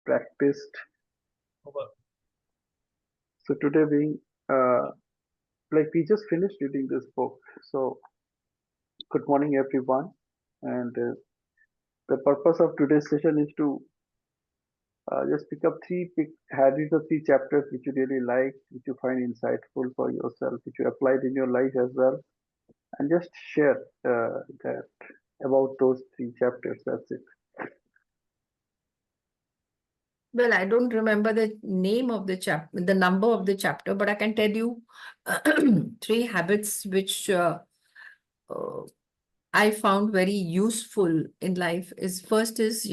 practiced. So today being like we just finished reading this book. So good morning everyone, and the purpose of today's session is to just pick up read the three chapters which you really like, which you find insightful for yourself, which you applied in your life as well, and just share that about those three chapters. That's it. Well, I don't remember the name of the chapter, the number of the chapter, but I can tell you three habits which uh, I found very useful in life is first is,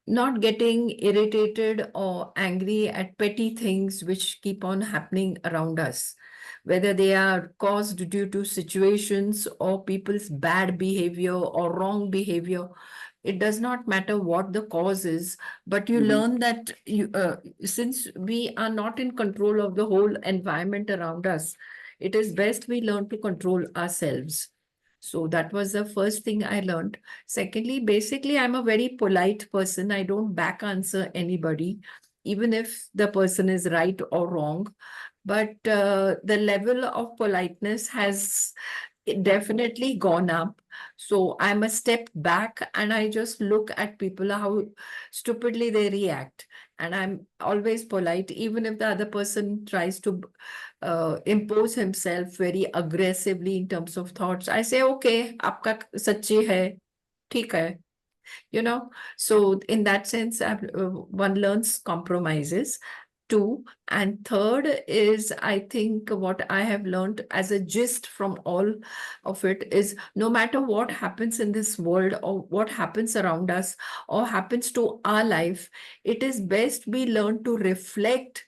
not getting irritated or angry at petty things which keep on happening around us, whether they are caused due to situations or people's bad behavior or wrong behavior. It does not matter what the cause is, but you Mm-hmm. learn that since we are not in control of the whole environment around us, it is best we learn to control ourselves. So that was the first thing I learned. Secondly, basically, I'm a very polite person. I don't back answer anybody, even if the person is right or wrong. But the level of politeness has definitely gone up. So I'm a step back and I just look at people how stupidly they react. And I'm always polite, even if the other person tries to impose himself very aggressively in terms of thoughts. I say, okay, आपका सच्ची है, ठीक है. So in that sense, one learns compromises. Two, and third is, I think what I have learned as a gist from all of it is no matter what happens in this world or what happens around us or happens to our life, it is best we learn to reflect,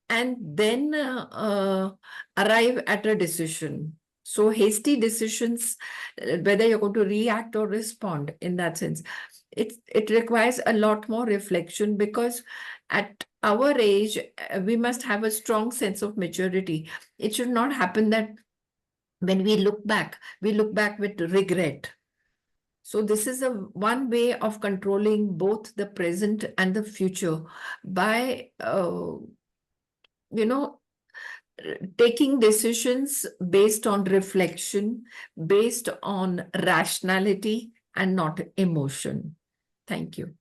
and then arrive at a decision. So hasty decisions, whether you're going to react or respond in that sense, it requires a lot more reflection, because at our age, we must have a strong sense of maturity. It should not happen that when we look back with regret. So this is a one way of controlling both the present and the future by you know, taking decisions based on reflection, based on rationality, and not emotion. Thank you.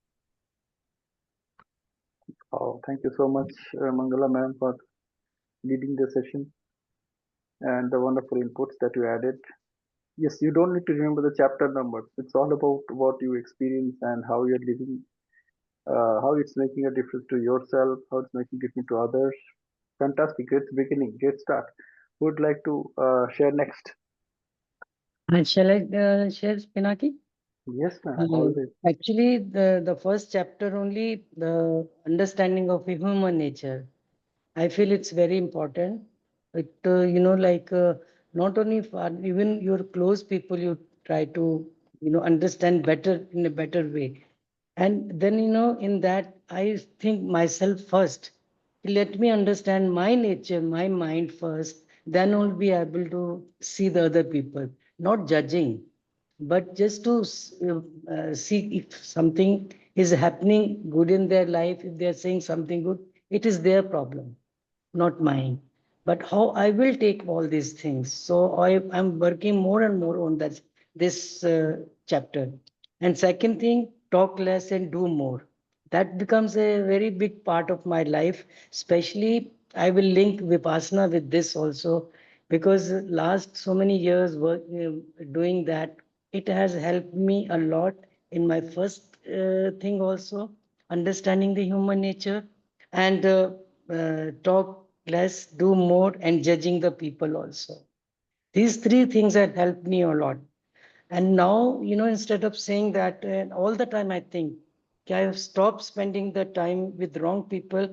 Oh, thank you so much, Mangala ma'am, for leading the session and the wonderful inputs that you added. Yes, you don't need to remember the chapter numbers. It's all about what you experience and how you're living, how it's making a difference to yourself, how it's making a difference to others. Fantastic, great beginning, great start. Who would like to share next? Shall I share, Pinaki? Yes, ma'am, always. Actually, the first chapter only, the understanding of human nature. I feel it's very important. It like not only for even your close people, you try to understand better in a better way, and then in that I think myself first. Let me understand my nature, my mind first. Then I'll be able to see the other people, not judging, but just to see if something is happening good in their life. If they are saying something good, it is their problem, not mine. But how I will take all these things. So I'm working more and more on this chapter. And second thing, talk less and do more. That becomes a very big part of my life. Especially, I will link Vipassana with this also, because last so many years doing that, it has helped me a lot in my first thing also, understanding the human nature, and talk less, do more, and judging the people also. These three things have helped me a lot. And now, instead of saying that all the time, I think, okay, I have stopped spending the time with wrong people.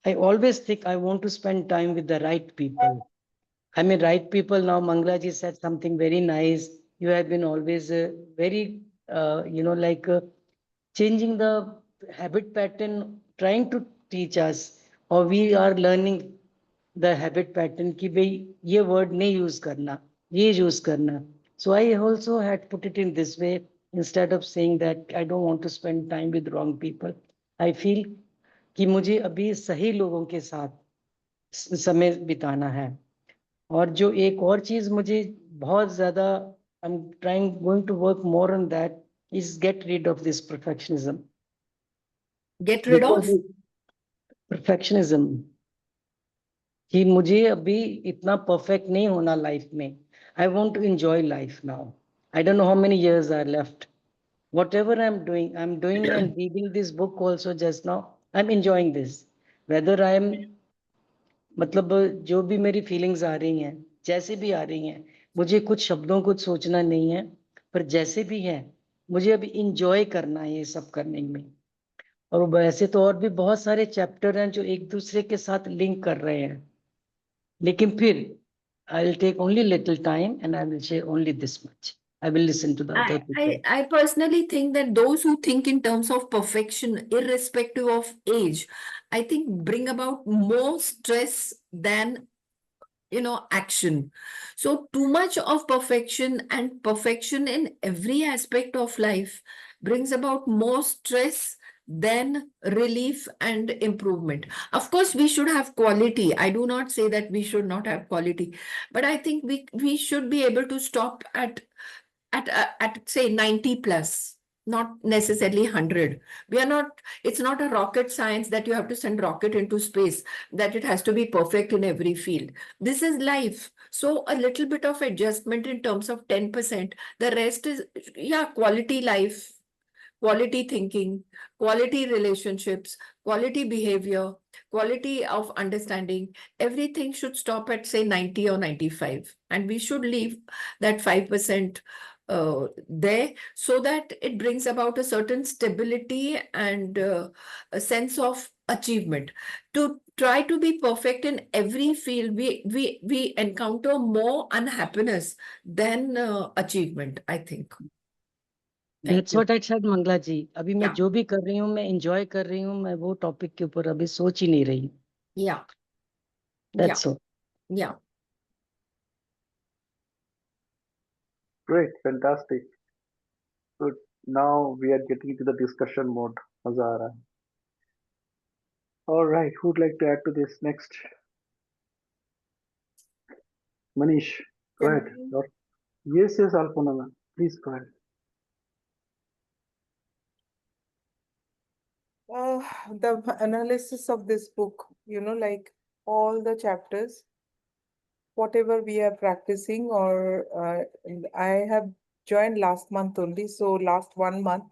I always think I want to spend time with the right people. I mean, right people. Now, Manglaji said something very nice. You have been always very, like changing the habit pattern, trying to teach us, or we are learning the habit pattern कि भाई ये word नहीं use करना, ये use करना. So I also had put it in this way. instead of saying that I don't want to spend time with wrong people. I feel कि मुझे अभी सही लोगों के साथ समय बिताना है. और जो एक और चीज मुझे बहुत ज्यादा, I am trying going to work more on that, is get rid of this perfectionism. Get rid of? Because perfectionism कि मुझे अभी इतना परफेक्ट नहीं होना लाइफ में. I want to enjoy life now. I don't know how many years are left. Whatever I'm doing and reading this book also just now, I'm enjoying this. Whether I'm, मतलब जो भी मेरी feelings आ रही हैं, जैसे भी आ रही हैं, मुझे कुछ शब्दों को सोचना नहीं है, पर जैसे भी है मुझे अभी इंजॉय करना है ये सब करने में. और वैसे तो और भी बहुत सारे चैप्टर हैं जो एक दूसरे के साथ लिंक कर रहे हैं, लेकिन फिर I will take only little time and I will share only this much. I will listen to the other people. I personally think that those who think in terms of perfection, irrespective of age, I think bring about more stress than action. So too much of perfection, and perfection in every aspect of life, brings about more stress than relief and improvement. Of course we should have quality. I do not say that we should not have quality, but I think we should be able to stop at say 90 plus, not necessarily 100. We are not, it's not a rocket science that you have to send rocket into space, that it has to be perfect in every field. This is life. So a little bit of adjustment in terms of 10%, the rest is, yeah, quality life, quality thinking, quality relationships, quality behavior, quality of understanding. Everything should stop at, say, 90 or 95. And we should leave that 5% there, so that it brings about a certain stability and a sense of achievement. To try to be perfect in every field, we encounter more unhappiness than achievement, I think. Thank That's you. what I said, Mangala ji. अभी मैं Yeah. जो भी कर रही हूँ मैं enjoy कर रही हूँ. मैं वो टॉपिक के ऊपर अभी सोच ही नहीं रही हूँ. Yeah. That's Yeah. all. Yeah. Great, fantastic. Good. Now we are getting into the discussion mode. मजा आ रहा है. All right, who'd like to add to this next? Manish, go Can ahead. Yes, yes, Alpona, ma'am. Please go ahead. the analysis of this book, like all the chapters, whatever we are practicing, or I have joined last month only, so last 1 month,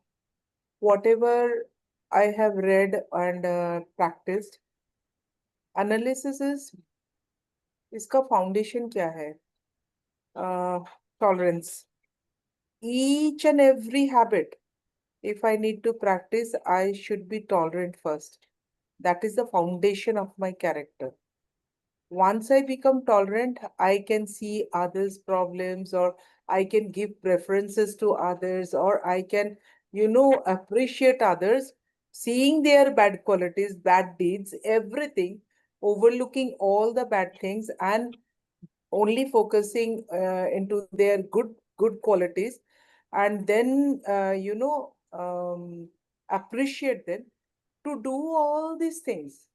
whatever I have read and practiced, analysis is इसका foundation क्या है? Tolerance. Each and every habit, if I need to practice, I should be tolerant first. That is the foundation of my character. Once I become tolerant, I can see others' problems, or I can give preferences to others, or I can, appreciate others, seeing their bad qualities, bad deeds, everything, overlooking all the bad things and only focusing into their good qualities, and then appreciate them. To do all these things,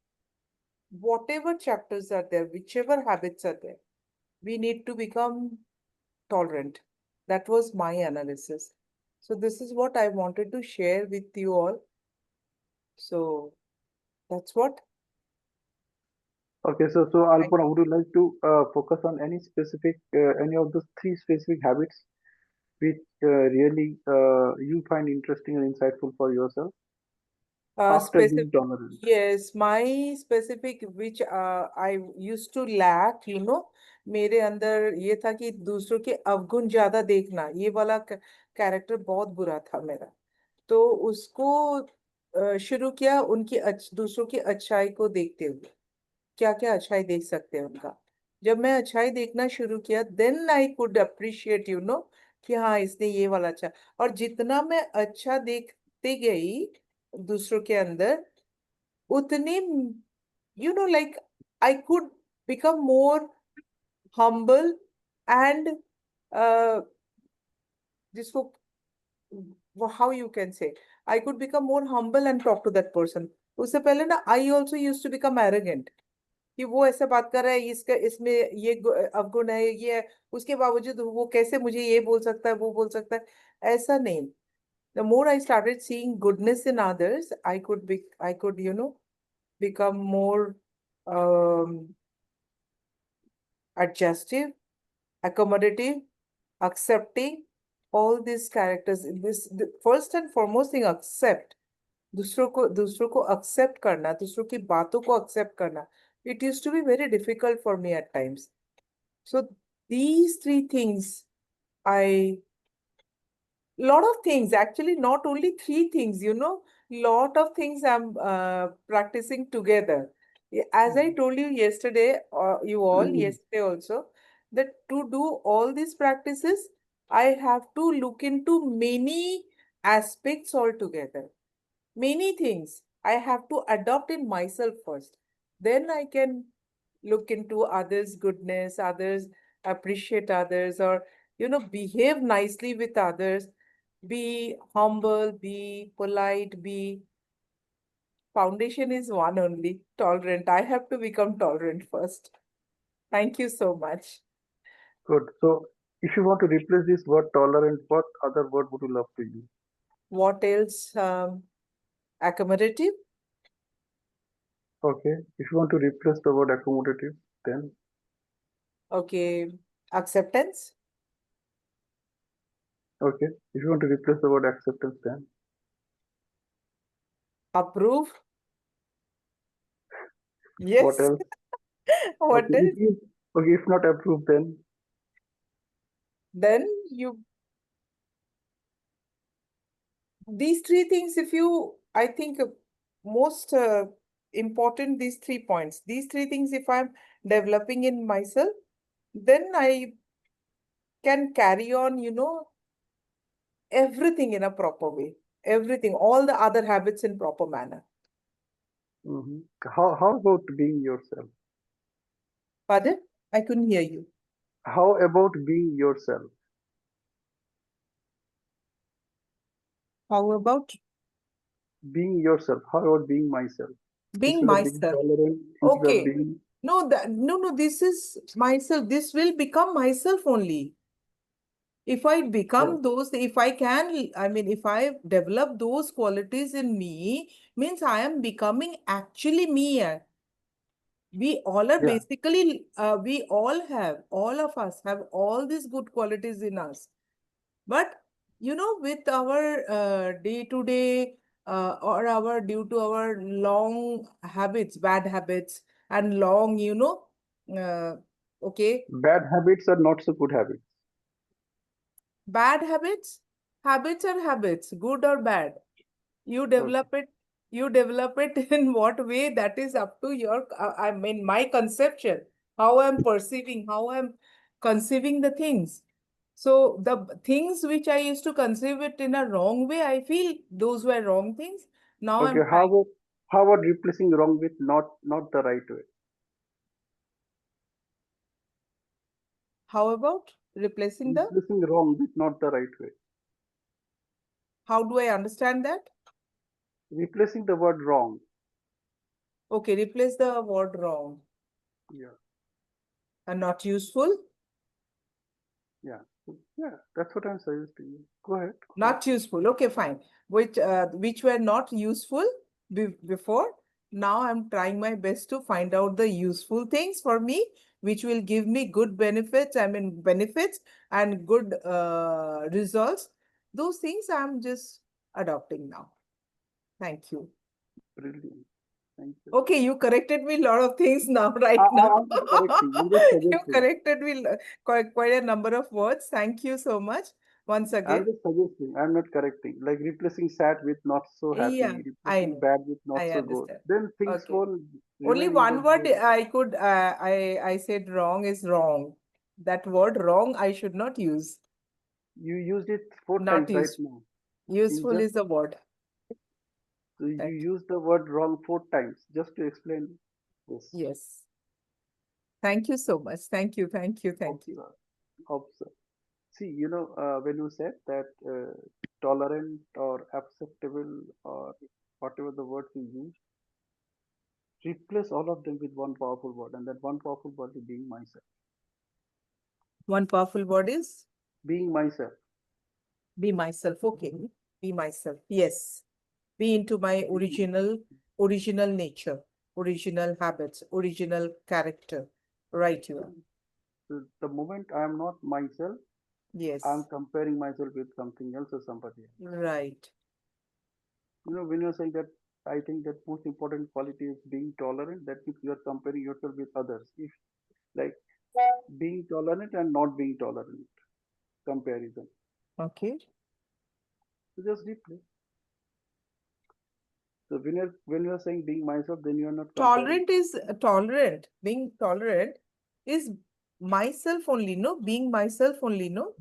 whatever chapters are there, whichever habits are there, we need to become tolerant. That was my analysis. So this is what I wanted to share with you all. So that's what. Okay, so Alpona, would you like to focus on any specific, any of those three specific habits which really you find interesting and insightful for yourself after Specific, being tolerant? yes, my specific which I used to lack, मेरे अंदर ये था कि दूसरों के अवगुण ज्यादा देखना, ये वाला कैरेक्टर बहुत बुरा था मेरा. तो उसको शुरू किया उनकी दूसरों की अच्छाई को देखते हुए, क्या क्या अच्छाई देख सकते हैं उनका. जब मैं अच्छाई देखना शुरू किया, देन आई कुड अप्रिशिएट, कि हाँ इसने ये वाला अच्छा. और जितना मैं अच्छा देखते गई दूसरों के अंदर, उतने, like I could become more humble and जिसको how you can say, I could become more humble and talk to that person. उससे पहले ना I also used to become arrogant कि वो ऐसे बात कर रहा है, इसका इसमें ये अवगुण है, ये है, उसके बावजूद वो कैसे मुझे ये बोल सकता है, वो बोल सकता है, ऐसा नहीं. The more I started seeing goodness in others, I could, become more um, adjustive, accommodative, accepting, all these characters. The first and foremost thing, accept. दूसरों को accept करना, दूसरों की बातों को accept करना. It used to be very difficult for me at times. So these three things, I lot of things, actually not only three things, lot of things I'm practicing together. As I told you yesterday, you all yesterday also, that to do all these practices, I have to look into many aspects altogether. Many things I have to adopt in myself first. Then I can look into others' goodness, others appreciate others, or behave nicely with others, be humble, be polite, be foundation is one only, tolerant. I have to become tolerant first. Thank you so much. Good. So, if you want to replace this word tolerant, what other word would you love to use? What else? Accommodative. Okay. If you want to replace the word accommodative, then Okay. Acceptance. okay. If you want to replace the word acceptance, then Approve. what Yes. else? What Okay. else? Okay. If not approved, Then you, these three things, if you, I think most important, these 3 points, these three things, if I'm developing in myself, then I can carry on, everything in a proper way, everything, all the other habits in proper manner. how about being yourself? Pardon? I couldn't hear you. How about being yourself? How about Being yourself. How about being myself? being Instead of being myself? tolerant, instead of Okay. being No, no, this is myself. This will become myself only. If I yeah, become those, if I can, I mean, if I develop those qualities in me, means I am becoming actually me. We all are yeah, basically, all of us have all these good qualities in us. But, with our day-to-day or due to our long habits, bad habits, and long, okay, bad habits are not so good habits. bad habits, habits are habits, good or bad. You Okay. develop it, you develop it in what way, that is up to your, I mean, my conception, how I'm perceiving, how I'm conceiving the things. So the things which I used to conceive it in a wrong way, I feel those were wrong things. Now Okay. I'm trying. How about replacing wrong with not the right way? How about replacing the, Replacing wrong with not the right way. how do I understand that? Replacing the word wrong. Okay, replace the word wrong Yeah. and not useful. Yeah. Yeah. That's what I'm suggesting you. Go ahead. Go ahead. Not useful. Okay, fine. Which were not useful before. Now I'm trying my best to find out the useful things for me, which will give me good benefits. I mean, benefits and good results. Those things I'm just adopting now. Thank you. Brilliant. Thank you. Okay, you corrected me a lot of things now, I, right now. I'm not correcting. I'm just You suggesting. corrected me quite a number of words. Thank you so much once I'm again. just suggesting. I'm not correcting. Like replacing sad with not so Yeah, happy, I replacing know. bad with not I so good. understand. Then things Okay. won't Only remain in one the word way. I could I said wrong is wrong. That word wrong I should not use. You used it 4 times Not right use. now. In Useful just is the word. so you Thank used the word wrong 4 times just to explain this. you. Yes. Thank you so much. Thank you. Thank you. Thank you. Observe, observe. See, when you said that tolerant or acceptable or whatever the words you use, replace all of them with one powerful word, and that one powerful word is being myself. One powerful word is Being myself. be myself. Okay. Be myself. Yes. Be into my original nature, original habits, original character. Right, you are. The moment I am not myself, I'm Yes. comparing myself with something else or somebody else. Right. When you're saying that, I think that most important quality is being tolerant. That means you are comparing yourself with others. If like being tolerant and not being tolerant comparison. Okay. So just replay. So when you're saying being myself, then you're not comparing. Tolerant. Being tolerant is myself only, no? Being myself only, no?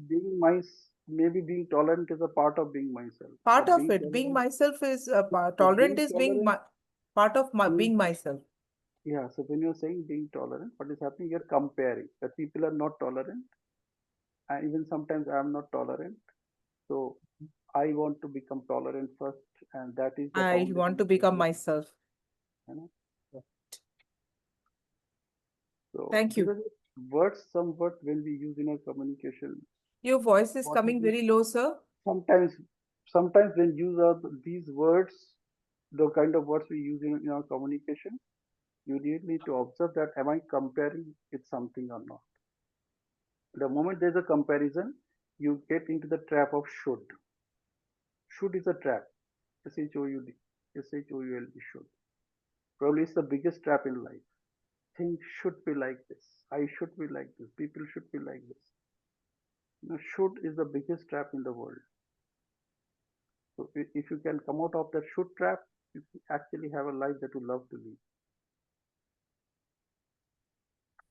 Maybe being tolerant is a part of being myself. Part But of being it. Being tolerant, myself is but tolerant being is being tolerant, part of my being being myself. yeah. So when you're saying being tolerant, what is happening? You're comparing that people are not tolerant, and even sometimes I am not tolerant. So I want to become tolerant first, and that is the I want foundation to of become everything. myself. You know? So Thank these you. are just words, some words when we use in our communication. Your voice is What is coming it? very low, sir. Sometimes, sometimes when use of these words, the kind of words we use in our communication, you really need to observe that am I comparing with something or not. The moment there's a comparison, you get into the trap of should. Should is a trap. S-H-O-U-D. S-H-O-U-L-D, should. Probably it's the biggest trap in life. Things should be like this. I should be like this. People should be like this. Should is the biggest trap in the world. So if you can come out of that should trap, you actually have a life that you love to live.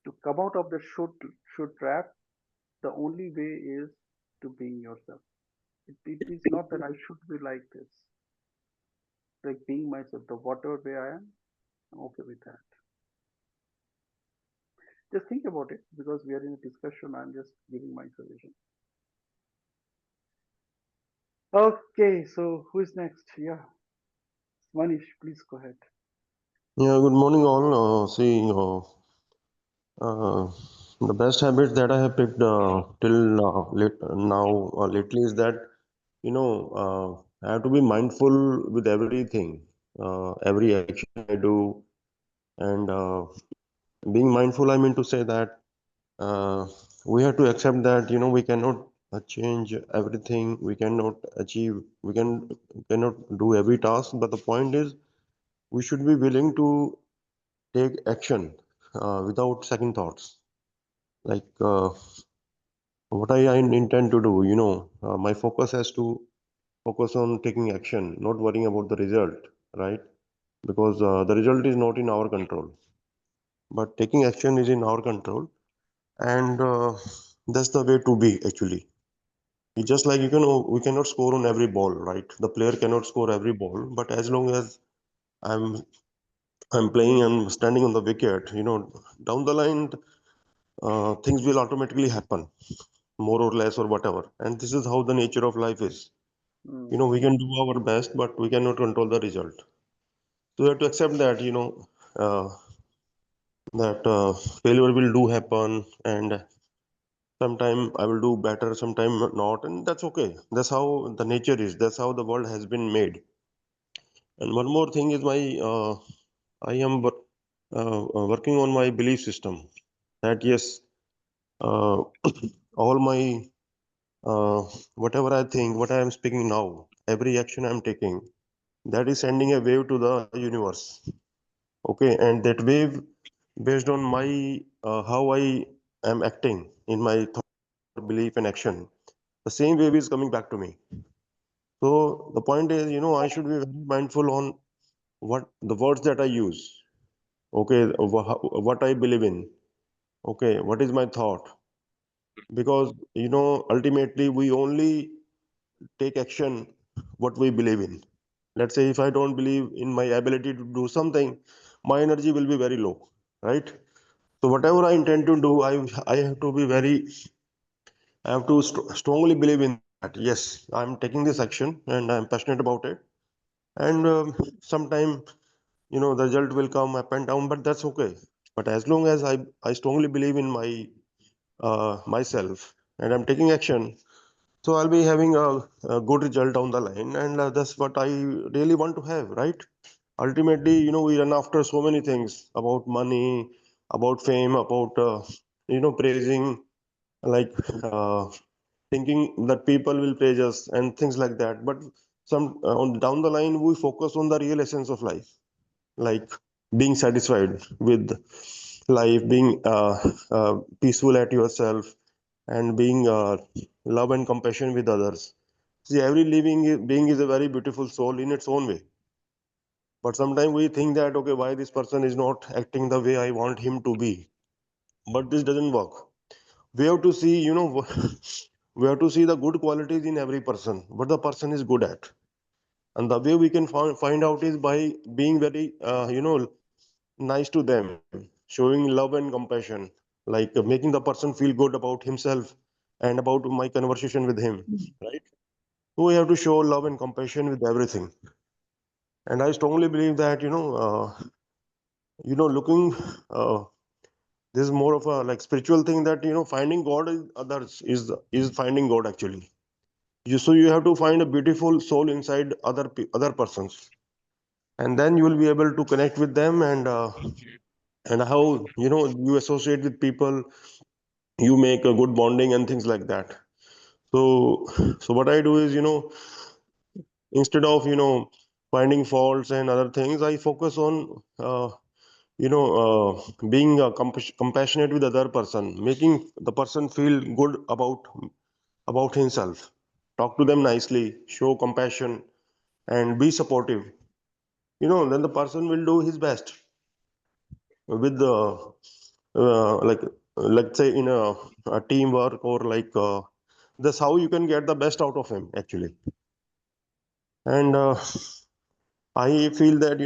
To come out of the should trap, the only way is to being yourself. It is not that I should be like this. Like being myself, the whatever way I am, I'm okay with that. Just think about it because we are in a discussion. I'm just giving my suggestion. Okay, so who is next? Yeah, Manish, please go ahead. Yeah, good morning all. Uh, the best habit that I have picked till now lately is that I have to be mindful with everything, every action I do, and being mindful. I mean to say that uh, we have to accept that we cannot change everything. We cannot achieve. We cannot do every task. But the point is, we should be willing to take action without second thoughts. Like what I intend to do, my focus has to focus on taking action, not worrying about the result, right? Because the result is not in our control, but taking action is in our control, and that's the way to be actually. It's just like we cannot score on every ball, right? The player cannot score every ball, but as long as I'm I'm playing and standing on the wicket, down the line things will automatically happen, more or less or whatever. And this is how the nature of life is. Mm, We can do our best, but we cannot control the result. So we have to accept that, uh, that failure will do happen, and sometime I will do better, sometime not, and that's okay. That's how the nature is. That's how the world has been made. And one more thing is I am working on my belief system. That yes, uh, all my uh, whatever I think, what I am speaking now, every action I'm taking, that is sending a wave to the universe. Okay, and that wave, based on my how I am acting in my thought, belief, and action, the same wave is coming back to me. So the point is, I should be very mindful on what the words that I use. Okay, what I believe in. Okay, what is my thought? Because ultimately we only take action what we believe in. Let's say if I don't believe in my ability to do something, my energy will be very low, right? So whatever I intend to do, I have to be very I have to strongly believe in that. Yes, I'm taking this action and I'm passionate about it. And sometime, the result will come up and down, but that's okay. But as long as I strongly believe in myself and I'm taking action, so I'll be having a good result down the line, and that's what I really want to have, right? Ultimately, we run after so many things about money, about fame, about praising, like thinking that people will praise us and things like that. But on down the line, we focus on the real essence of life, like being satisfied with life, being peaceful at yourself, and being love and compassion with others. See, every being is a very beautiful soul in its own way. But sometimes we think that, okay, why this person is not acting the way I want him to be? But this doesn't work. We have to see, we have to see the good qualities in every person, what the person is good at. And the way we can find out is by being very, nice to them, showing love and compassion, like making the person feel good about himself and about my conversation with him, right? So we have to show love and compassion with everything. And I strongly believe that, looking, this is more of a like spiritual thing, that, finding God in others is finding God actually. So you have to find a beautiful soul inside other persons, and then you will be able to connect with them, and how, you associate with people, you make a good bonding and things like that. So what I do is, instead of, finding faults and other things, I focus on being compassionate with other person, making the person feel good about himself. Talk to them nicely, show compassion, and be supportive. Then the person will do his best with the like, let's say in a teamwork, or like that's how you can get the best out of him actually. And I feel that,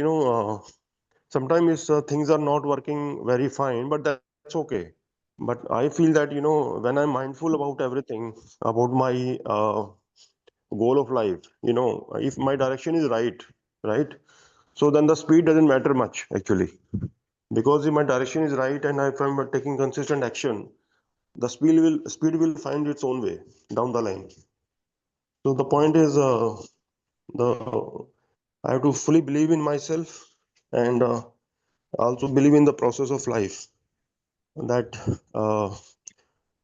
sometimes things are not working very fine, but that's okay. But I feel that, when I'm mindful about everything, about my goal of life, if my direction is right, right, so then the speed doesn't matter much actually. Because if my direction is right and if I'm taking consistent action, the speed will find its own way down the line. So the point is, the I have to fully believe in myself, and also believe in the process of life, that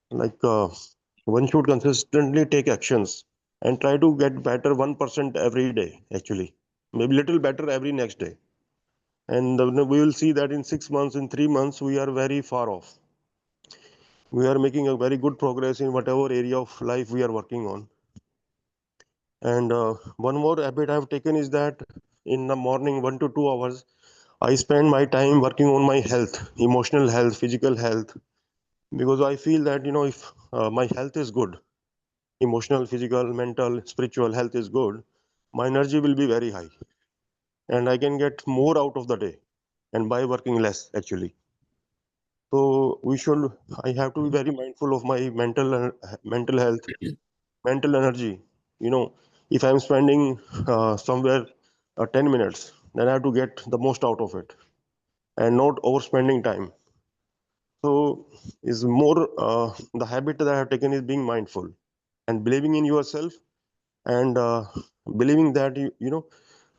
like one should consistently take actions and try to get better 1% every day actually, maybe little better every next day. And we will see that in 6 months, in 3 months, we are very far off. We are making a very good progress in whatever area of life we are working on. And one more habit I've taken is that in the morning, 1 to 2 hours, I spend my time working on my health, emotional health, physical health, because I feel that, if my health is good, emotional, physical, mental, spiritual health is good, my energy will be very high, and I can get more out of the day, and by working less actually. So I have to be very mindful of my mental health, mental energy. If I'm spending somewhere 10 minutes, then I have to get the most out of it and not overspending time. So is more the habit that I have taken is being mindful and believing in yourself, and believing that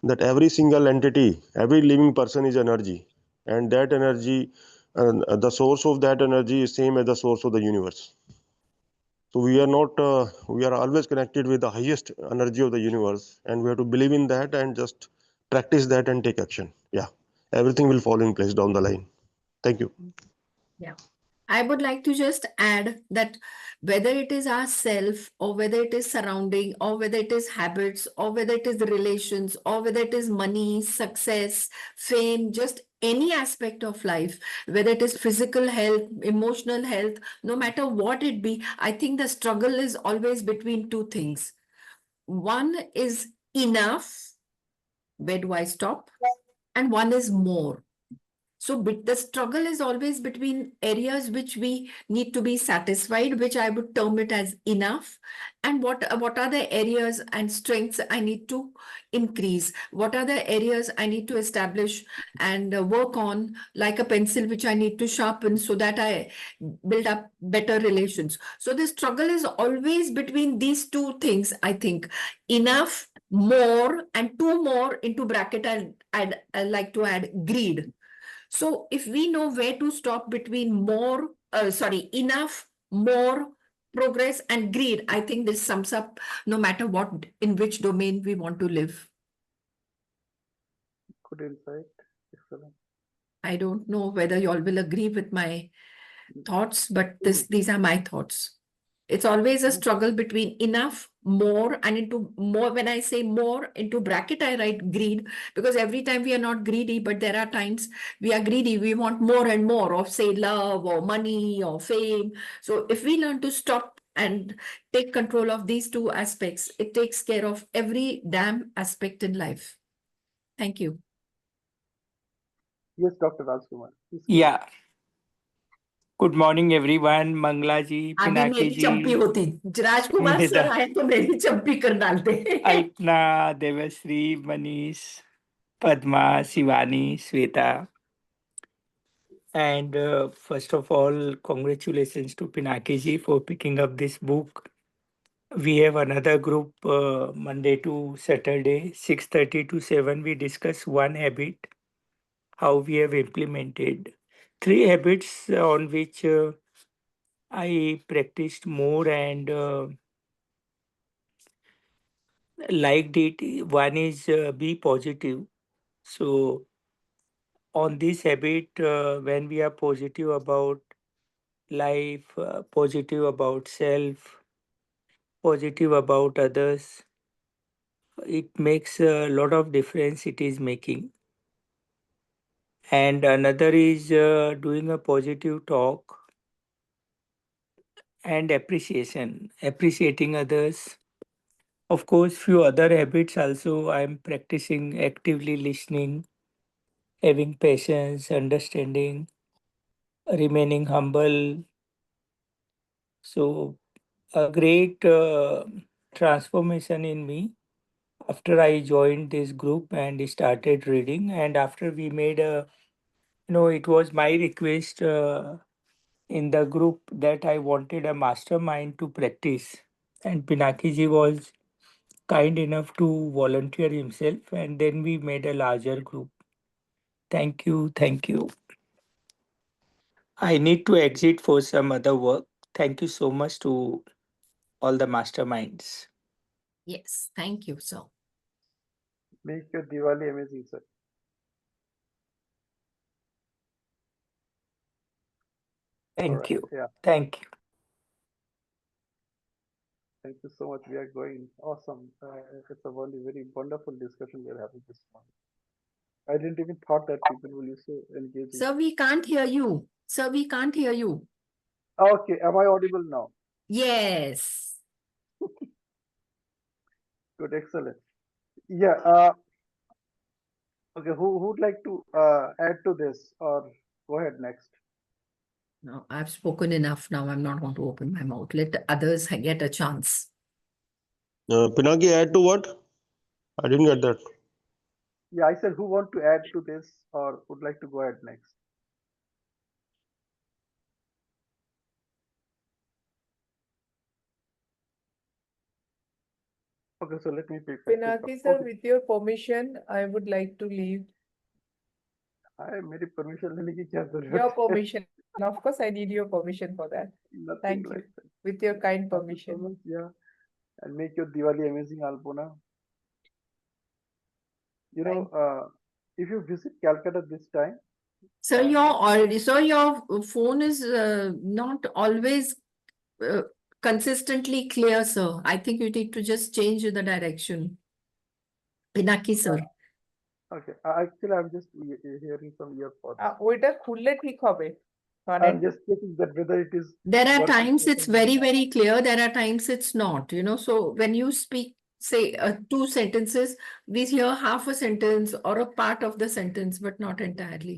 that every single entity, every living person is energy, and that energy, the source of that energy is same as the source of the universe. So we are always connected with the highest energy of the universe, and we have to believe in that and just practice that and take action. Yeah, everything will fall in place down the line. Thank you. Yeah. I would like to just add that whether it is ourself, or whether it is surrounding, or whether it is habits, or whether it is the relations, or whether it is money, success, fame, just any aspect of life, whether it is physical health, emotional health, no matter what it be, I think the struggle is always between two things. One is enough, where do I stop? And one is more. So the struggle is always between areas which we need to be satisfied, which I would term it as enough, and what are the areas and strengths I need to increase? What are the areas I need to establish and work on, like a pencil which I need to sharpen so that I build up better relations? So the struggle is always between these two things, I think. Enough, more, and two more into bracket, I'd like to add greed. So if we know where to stop between enough, more, progress, and greed, I think this sums up no matter what, in which domain we want to live. Good insight. Excellent. I don't know whether you all will agree with my thoughts, but these are my thoughts. It's always a struggle between enough, more, and into more. When I say more, into bracket, I write greed, because every time we are not greedy, but there are times we are greedy. We want more and more of, say, love or money or fame. So if we learn to stop and take control of these two aspects, it takes care of every damn aspect in life. Thank you. Yes, Dr. Rajkumar. Please go Yeah. Good morning, everyone. Mangla ji, अभी Pinaki मेरी चंपी ji, होती, राजकुमार sir Meda, आए तो मेरी चंपी कर डालते. Alpna, Devasri, Manish, Padma, Shivani, Sweta. And first of all, congratulations to Pinaki ji for picking up this book. We have another group Monday to Saturday, 6:30 to 7. We discuss one habit, how we have implemented. Three habits on which I practiced more and liked it. One is be positive. So, on this habit, when we are positive about life, positive about self, positive about others, it makes a lot of difference it is making. And another is doing a positive talk and appreciation, appreciating others. Of course, few other habits also I'm practicing actively listening, having patience, understanding, remaining humble. So, a great transformation in me after I joined this group and started reading. And after we made it was my request in the group that I wanted a mastermind to practice. And Pinaki ji was kind enough to volunteer himself, and then we made a larger group. Thank you. Thank you. I need to exit for some other work. Thank you so much to all the masterminds. Yes, thank you, sir. Make your Diwali amazing, sir. All Thank right. you. Yeah. Thank you. Thank you so much. We are going awesome. It's a very, very wonderful discussion we are having this morning. I didn't even thought that people will be so engaging. Sir, we can't hear you. Sir, we can't hear you. Okay, am I audible now? Yes. Good, excellent. Yeah. Okay. Who would like to add to this or go ahead next? No, I've spoken enough now. I'm not going to open my mouth. Let others get a chance. Pinaki, add to what? I didn't get that. Yeah, I said who want to add to this or would like to go ahead next? Okay, so let me pick up. Pinaki sir, Okay. with your permission, I would like to leave. मेरी permission लेने की क्या Your जरूरत है? permission. Of course, I need your permission for that. Nothing Thank you. like that. With your kind Thank you so permission. much. Yeah, and make your Diwali amazing, Alpona. You know, if you visit Calcutta this time, Sir, your phone is not always uh, consistently clear, sir. I think you need to just change the direction. Pinaki, sir. okay. Actually, I'm just hearing some earpods. ওইটা খুললে ঠিক হবে কারণ I'm just checking that whether it is There are working times it's properly or very, not. very clear. There are times it's not, So when you speak, say, two sentences, we hear half a sentence or a part of the sentence, but not entirely.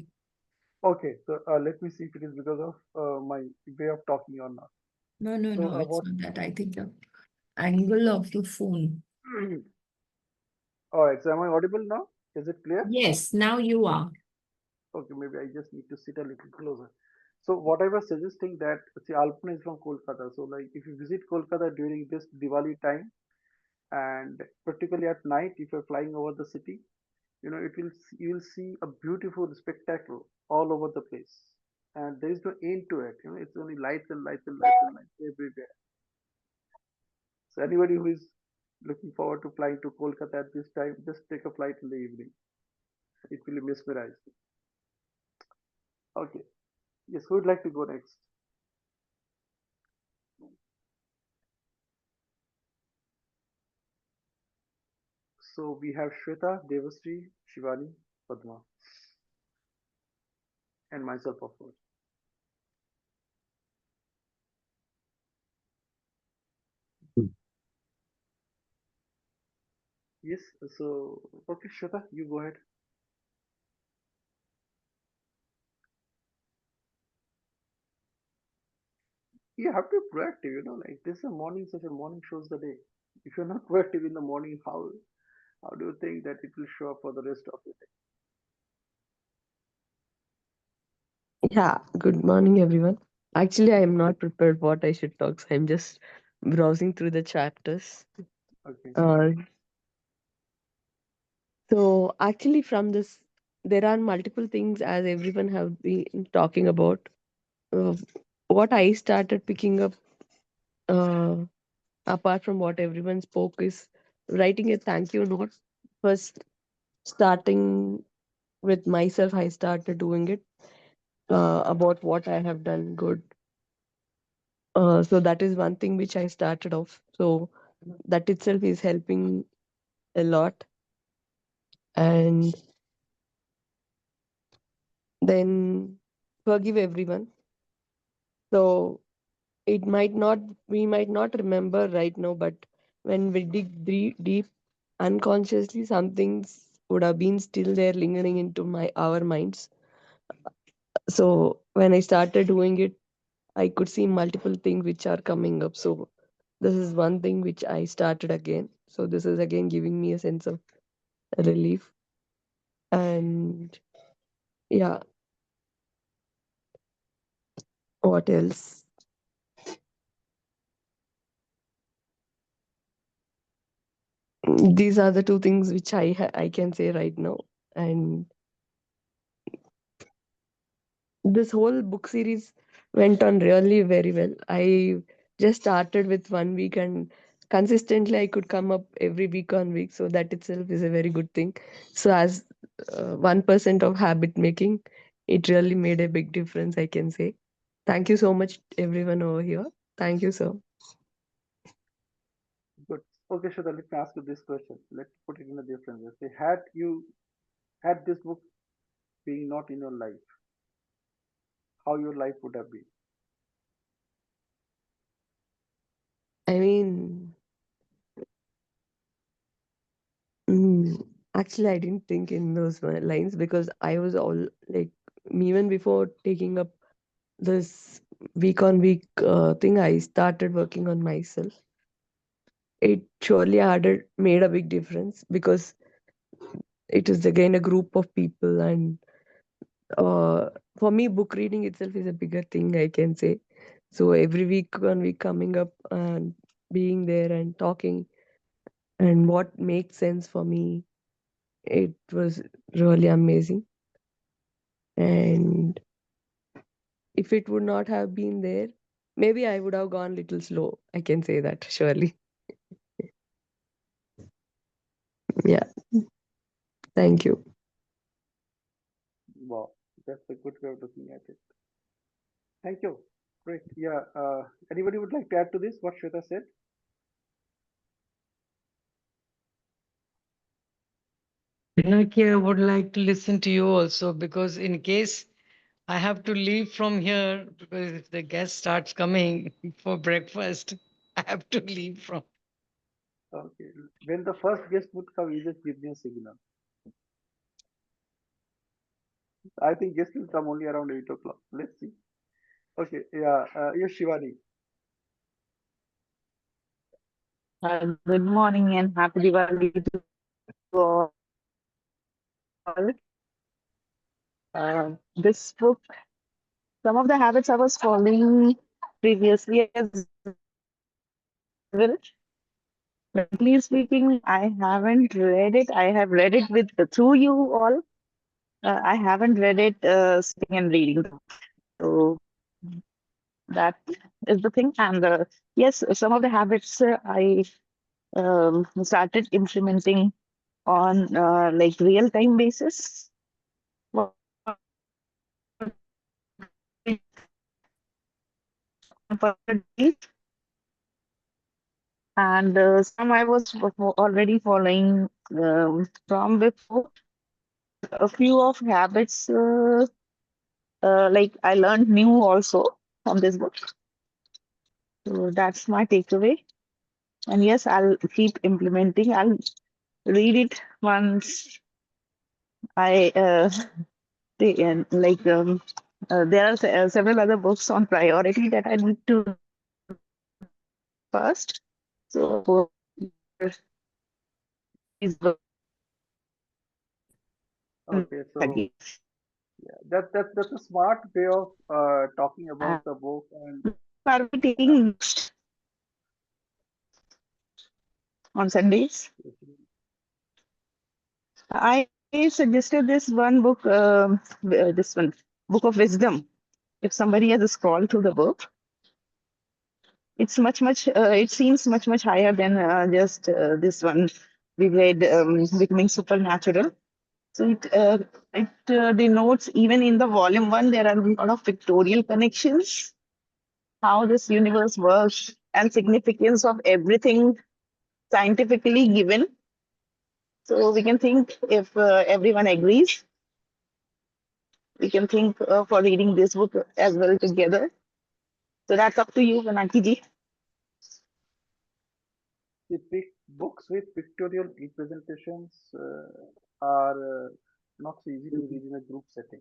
Okay, so let me see if it is because of my way of talking or not. No, no, So no, it's what? not that. I think the angle of the phone. All right. So am I audible now? Is it clear? Yes, now you are. Okay, maybe I just need to sit a little closer. So what I was suggesting that, see, Alpana is from Kolkata. So like if you visit Kolkata during this Diwali time, and particularly at night, if you're flying over the city, you will see a beautiful spectacle all over the place, and there is no end to it. It's only lights and lights and lights and lights everywhere. So anybody who is looking forward to flying to Kolkata at this time, just take a flight in the evening. It will be mesmerized. Okay. Yes, who would like to go next? So we have Shweta, Devasri, Shivani, Padma, and myself, of course. Yes, so okay, Shweta, you go ahead. You have to be proactive, like this is a morning session, morning shows the day. If you're not proactive in the morning, how do you think that it will show up for the rest of the day? Yeah, good morning, everyone. Actually, I am not prepared what I should talk, so I'm just browsing through the chapters. Okay. Uh, so actually, from this, there are multiple things as everyone have been talking about. Uh, what I started picking up, uh, apart from what everyone spoke, is writing a thank you note. First, starting with myself, I started doing it about what I have done good. So that is one thing which I started off. So that itself is helping a lot. And then forgive everyone. So it might not, we might not remember right now, but when we dig deep, unconsciously, some things would have been still there lingering into our minds. So when I started doing it, I could see multiple things which are coming up. So this is one thing which I started again. So this is again giving me a sense of relief. And yeah, what else? These are the two things which I can say right now. And this whole book series went on really very well. I just started with 1 week, and consistently I could come up every week on week. So that itself is a very good thing. So as 1% of habit making, it really made a big difference, I can say. Thank you so much, everyone over here. Thank you, sir. Good. Okay, Shweta, let me ask you this question. Let's put it in a different way. Say, had this book being not in your life, how your life would have been? I mean, mm, actually, I didn't think in those lines because I was all like, even before taking up this week on week thing, I started working on myself. It surely added, made a big difference because it is again a group of people, and uh, for me, book reading itself is a bigger thing, I can say. So every week on week coming up and being there and talking and what makes sense for me, it was really amazing. And if it would not have been there, maybe I would have gone little slow. I can say that surely. Yeah. Thank you. Wow, that's a good way of looking at it. Thank you. Great. Yeah. Anybody would like to add to this? What Shweta said? Pinaki, I would like to listen to you also because in case I have to leave from here because if the guest starts coming for breakfast, I have to leave from. Okay. When the first guest would come, you just give me a signal. I think guests will come only around 8 o'clock. Let's see. Okay, yeah, yes, Shivani. Good morning and happy Diwali to all. This book, some of the habits I was following previously as well. Frankly speaking, I haven't read it. I have read it with through you all. I haven't read it sitting and reading. So that is the thing. And yes, some of the habits I started implementing on like real time basis. One per day. And some I was already following from before. A few of habits like I learned new also from this book. So that's my takeaway. And yes, I'll keep implementing. I'll read it once I like there are several other books on priority that I need to first. So these books Okay, so again. yeah, that's a smart way of talking about the book and Are we uh, taking next on Sundays? I suggested this one book, this one, Book of Wisdom. If somebody has scrolled through the book, it's it seems much higher than just this one we read, Becoming Supernatural. So it denotes, even in the volume one, there are a lot of pictorial connections, how this universe works, and significance of everything scientifically given. So we can think, if everyone agrees, we can think for reading this book as well together. So that's up to you, Vanaki ji. the books with pictorial representations are not so easy to read in a group setting.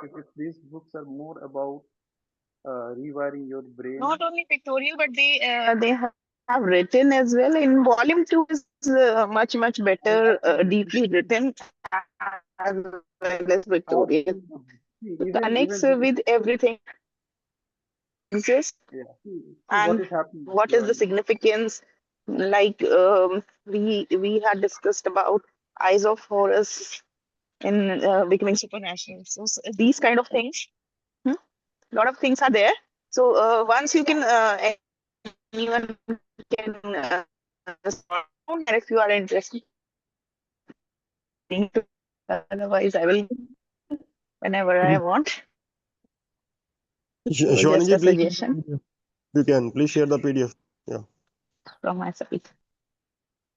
If these books are more about rewiring your brain, Not only pictorial, but they have written as well. In volume two is much I've better, seen deeply written as well as I've pictorial. seen the book. See, It even connects this, with everything. yeah. See what And is happening, what is the Shivani. significance? Like we had discussed about Eyes of Horus in Becoming Supernatural. So, these kind of things, a lot of things are there. So once you can, anyone can, start, and if you are interested, otherwise I will whenever I want. So Shivani just ji, a please share the suggestion PDF. You can please share the PDF. Yeah. from my side.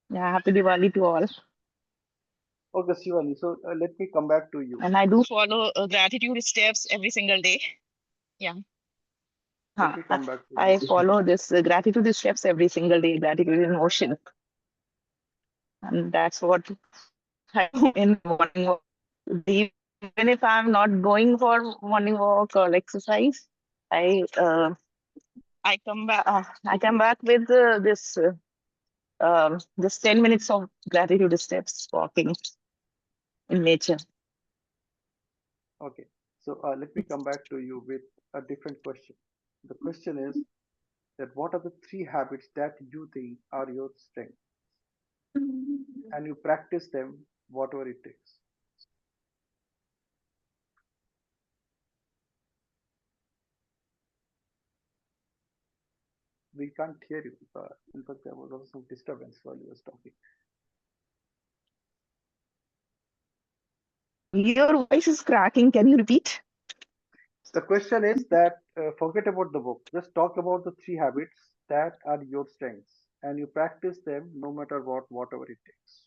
Yeah, happy Diwali to all. Okay, Shivani. So let me come back to you. And I do follow gratitude steps every single day. Yeah. Let Huh. me come back to I you. follow this gratitude steps every single day, gratitude in motion. And that's what I do in morning walk. Even if I'm not going for morning walk or exercise, I I come back. I come back with this just 10 minutes of gratitude steps walking in nature. Okay. So let me come back to you with a different question. The question is that what are the three habits that you think are your strength, and you practice them whatever it takes. We can't hear you. In fact, there was also some disturbance while you was talking. Your voice is cracking. Can you repeat? The question is that forget about the book. Just talk about the three habits that are your strengths, and you practice them no matter what, whatever it takes.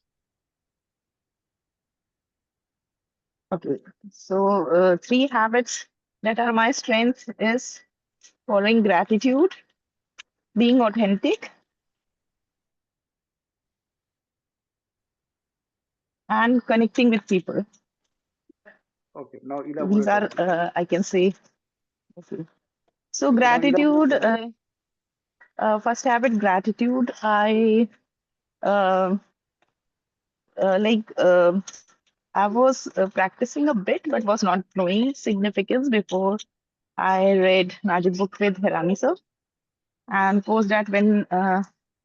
Okay. So three habits that are my strengths is following gratitude, being authentic, and connecting with people. Okay, now These elaborate are, on this. I can say. Okay. So Okay, now elaborate gratitude, on this. first habit, gratitude. Uh, like I was practicing a bit, but was not knowing significance before I read Magic Book with Hirani sir. And post that, when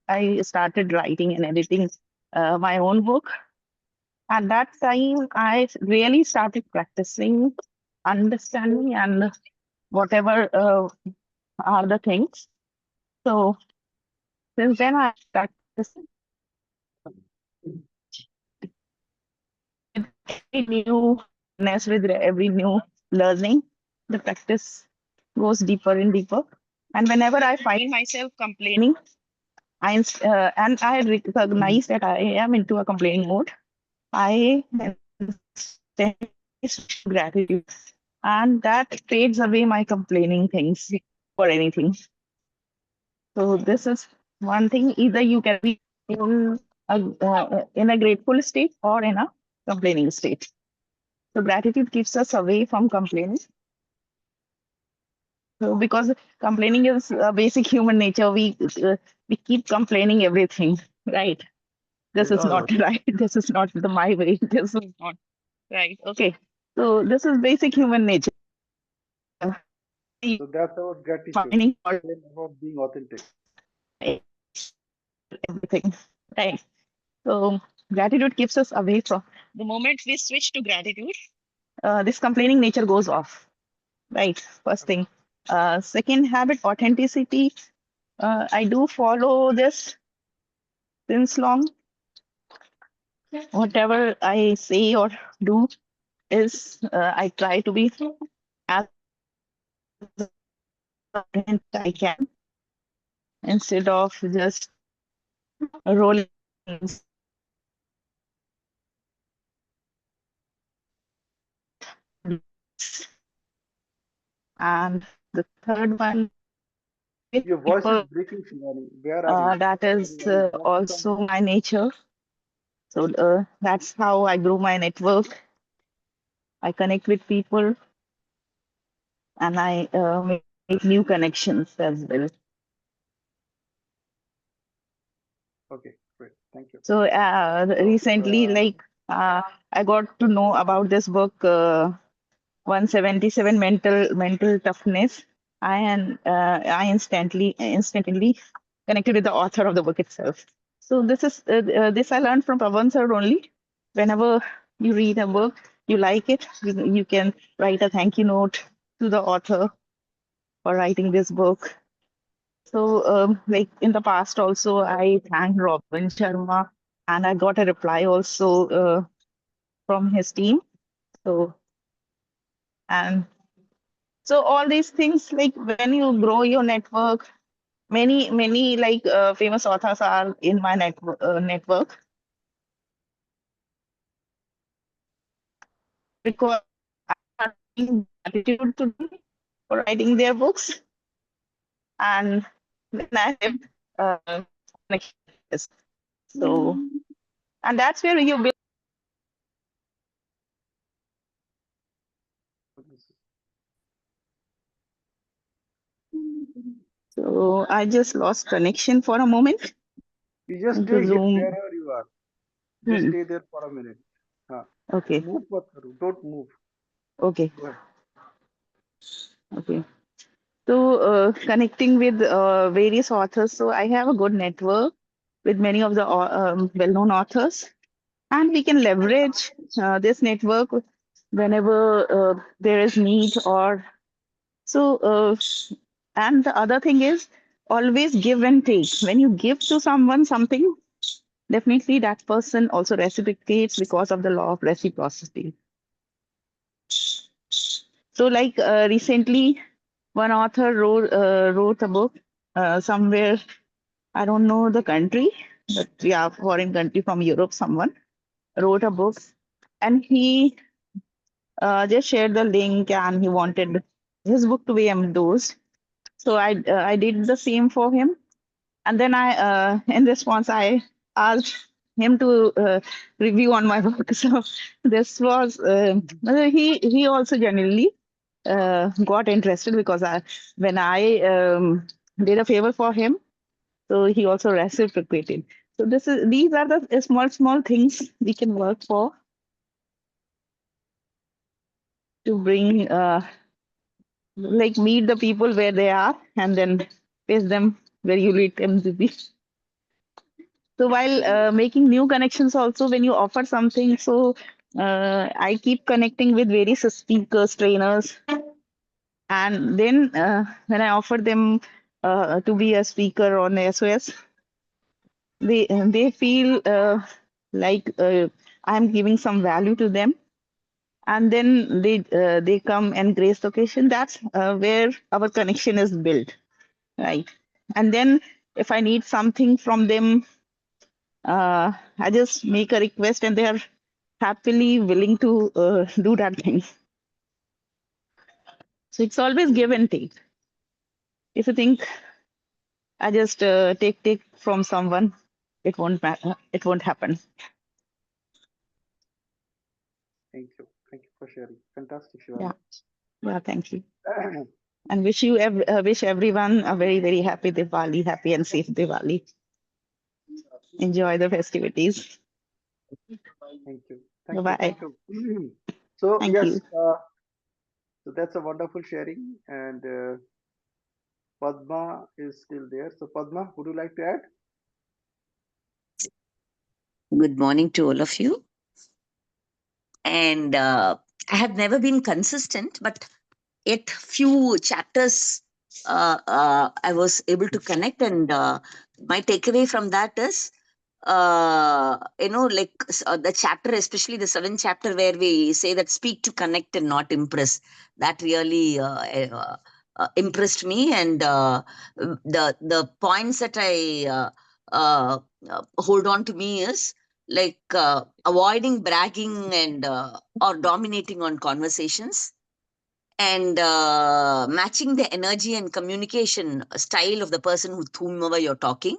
I started writing and editing my own book, at that time I really started practicing understanding and whatever are the things. So since then I practiced every new with every new learning. The practice goes deeper and deeper. And whenever I find myself complaining, and I recognize that I am into a complaining mode, I instantly switch to gratitude, and that fades away my complaining things for anything. So this is one thing. Either you can be in a grateful state or in a complaining state. So gratitude keeps us away from complaining. So because complaining is a basic human nature, we keep complaining everything, right? This Yes, is yes. not right. This is not my way. This is not right. Okay. So this is basic human nature. So that's our gratitude. Finding for Then about being authentic. everything, right? So gratitude keeps us away from the moment we switch to gratitude. This complaining nature goes off, right? First Okay. thing. Second habit, authenticity. I do follow this since long. Whatever I say or do is I try to be as authentic I can instead of just rolling things. And the third one, with Your voice is people, breaking, Shivani. Where are you? that Are is you talking somewhere? also my nature. So that's how I grow my network. I connect with people and I make new connections as well. Okay, great. Thank you. So So, recently, like I got to know about this book, 177 Mental Toughness. I instantly connected with the author of the book itself. So this I learned from Pavan sir only. Whenever you read a book, you like it, you can write a thank you note to the author for writing this book. So, like in the past, also I thanked Robin Sharma, and I got a reply also from his team. So, and so all these things, like when you grow your network, many like famous authors are in my network because I have gratitude to them for writing their books, and then I have connections. So, and that's where you build. So I just lost connection for a moment. you just Into stay here Zoom. wherever you are. Just Hmm. stay there for a minute. Okay. Move, but don't move. Okay. Go ahead. Okay. So connecting with various authors. So I have a good network with many of the well-known authors, and we can leverage this network whenever there is need or so. And the other thing is always give and take. When you give to someone something, definitely that person also reciprocates because of the law of reciprocity. So, like recently, one author wrote a book somewhere. I don't know the country, but yeah, foreign country from Europe. Someone wrote a book, and he just shared the link, and he wanted his book to be endorsed. So I did the same for him, and then I in response I asked him to review on my work. So this was he also genuinely got interested because when I did a favor for him, so he also reciprocated. So these are the small things we can work for to bring like meet the people where they are and then face them where you lead them to be. So while making new connections also, when you offer something, so I keep connecting with various speakers, trainers, and then when I offer them to be a speaker on SOS, they feel like I'm giving some value to them, and then they come and grace the occasion. That's where our connection is built, right? And then if I need something from them, I just make a request and they are happily willing to do that thing. So it's always give and take. If you think I just take from someone, it won't matter. It won't happen. Thank you. Thank you for sharing. Fantastic, Yeah, Shivani. yeah. Thank you, and wish everyone a very happy Diwali, happy and safe Diwali. Enjoy the festivities. Thank you. Bye Thank you. bye. Thank you. So Thank yes, you. so that's a wonderful sharing, and Padma is still there. So Padma, would you like to add? Good morning to all of you. And I have never been consistent, but yet few chapters I was able to connect. And my takeaway from that is, like the chapter, especially the seventh chapter, where we say that speak to connect and not impress. That really impressed me. And the points that I hold on to me is like avoiding bragging and or dominating on conversations, and matching the energy and communication style of the person with whomever you're talking,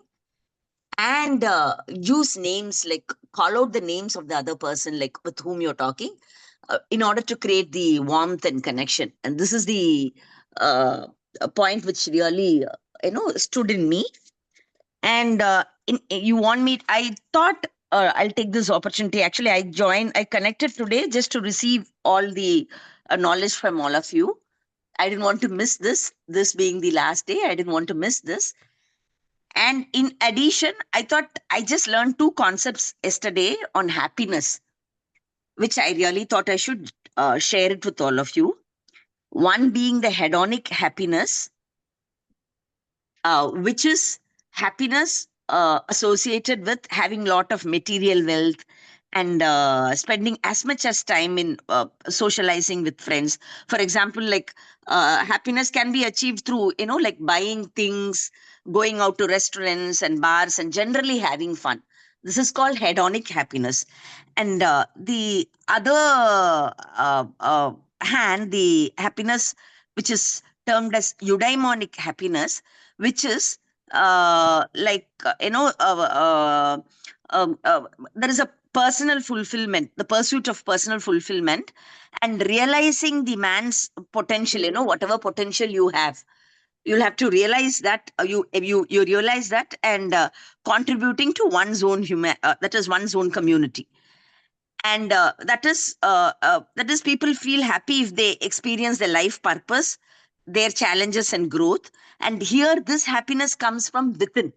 and use names, like call out the names of the other person like with whom you're talking, in order to create the warmth and connection. And this is the a point which really stood in me. And you want me, I thought I'll take this opportunity. Actually, I connected today just to receive all the knowledge from all of you. I didn't want to miss this being the last day. I didn't want to miss this. And in addition, I thought I just learned two concepts yesterday on happiness, which I really thought I should share it with all of you. One being the hedonic happiness, which is happiness associated with having lot of material wealth and spending as much as time in socializing with friends. For example, like happiness can be achieved through like buying things, going out to restaurants and bars, and generally having fun. This is called hedonic happiness. And the other hand, the happiness which is termed as eudaimonic happiness, which is like there is a personal fulfillment, the pursuit of personal fulfillment, and realizing the man's potential. Whatever potential you have, you'll have to realize that you realize that, and contributing to one's own that is one's own community. And that is people feel happy if they experience their life purpose, their challenges and growth. And here this happiness comes from within.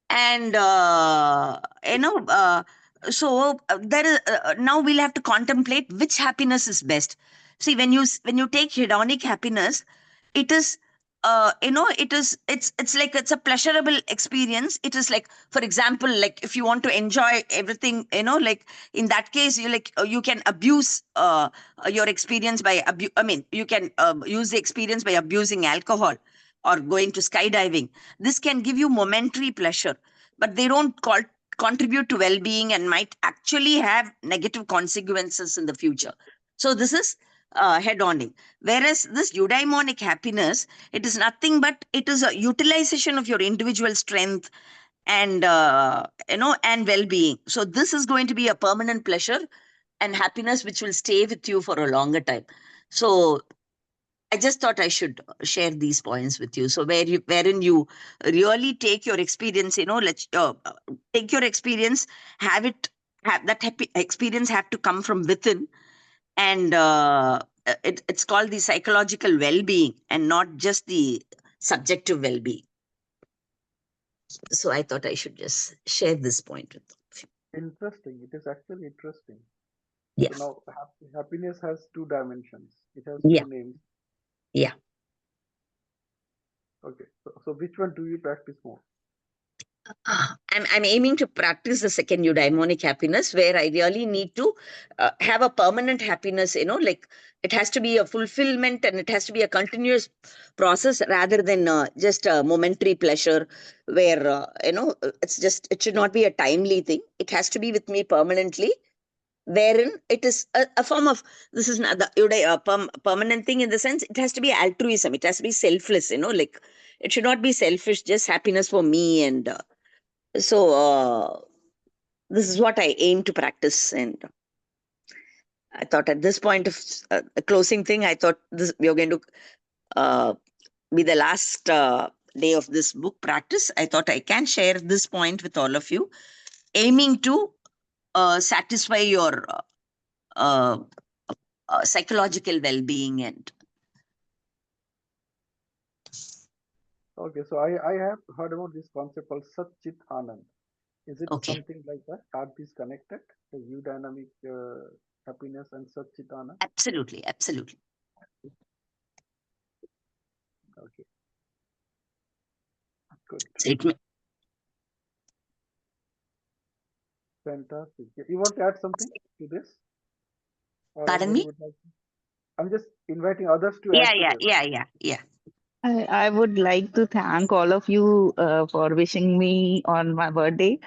And so there is now we'll have to contemplate which happiness is best. See, when you take hedonic happiness, it is it's like it's a pleasurable experience. It is like, for example, like if you want to enjoy everything, like in that case, you can abuse your experience by you can use the experience by abusing alcohol or going to skydiving. This can give you momentary pleasure, but they don't contribute to well-being and might actually have negative consequences in the future. So this is hedonic. Whereas this eudaimonic happiness, it is nothing but it is a utilization of your individual strength and and well-being. So this is going to be a permanent pleasure and happiness which will stay with you for a longer time. So I just thought I should share these points with you. So wherein you really take your experience, take your experience, have that happy experience have to come from within, and it's called the psychological well-being and not just the subjective well-being. So I thought I should just share this point with you. Interesting. It is actually interesting. Yeah, So now happiness has two dimensions. It has yeah, two names. yeah. Okay. So which one do you practice more? I'm aiming to practice the second eudaimonic happiness, where I really need to have a permanent happiness, like it has to be a fulfillment and it has to be a continuous process rather than just a momentary pleasure where, it should not be a timely thing. It has to be with me permanently, wherein it is a form of, this is not the permanent thing in the sense it has to be altruism, it has to be selfless, like it should not be selfish, just happiness for me. And this is what I aim to practice. And I thought at this point of a closing thing, I thought this we are going to uh, be the last day of this book practice. I thought I can share this point with all of you, aiming to satisfy your uh, psychological well-being. And Okay. So I have heard about this concept called Satchit Anand. Is it okay, something like that? Are these connected? The eudaimonic happiness and Satchit Anand? absolutely, absolutely. Okay. Good. So it may, Fantastic. Yeah, you want to add something to this? Or pardon anybody me? would like to? I'm just inviting others to Yeah, add to yeah, this. yeah, yeah, yeah. I would like to thank all of you for wishing me on my birthday.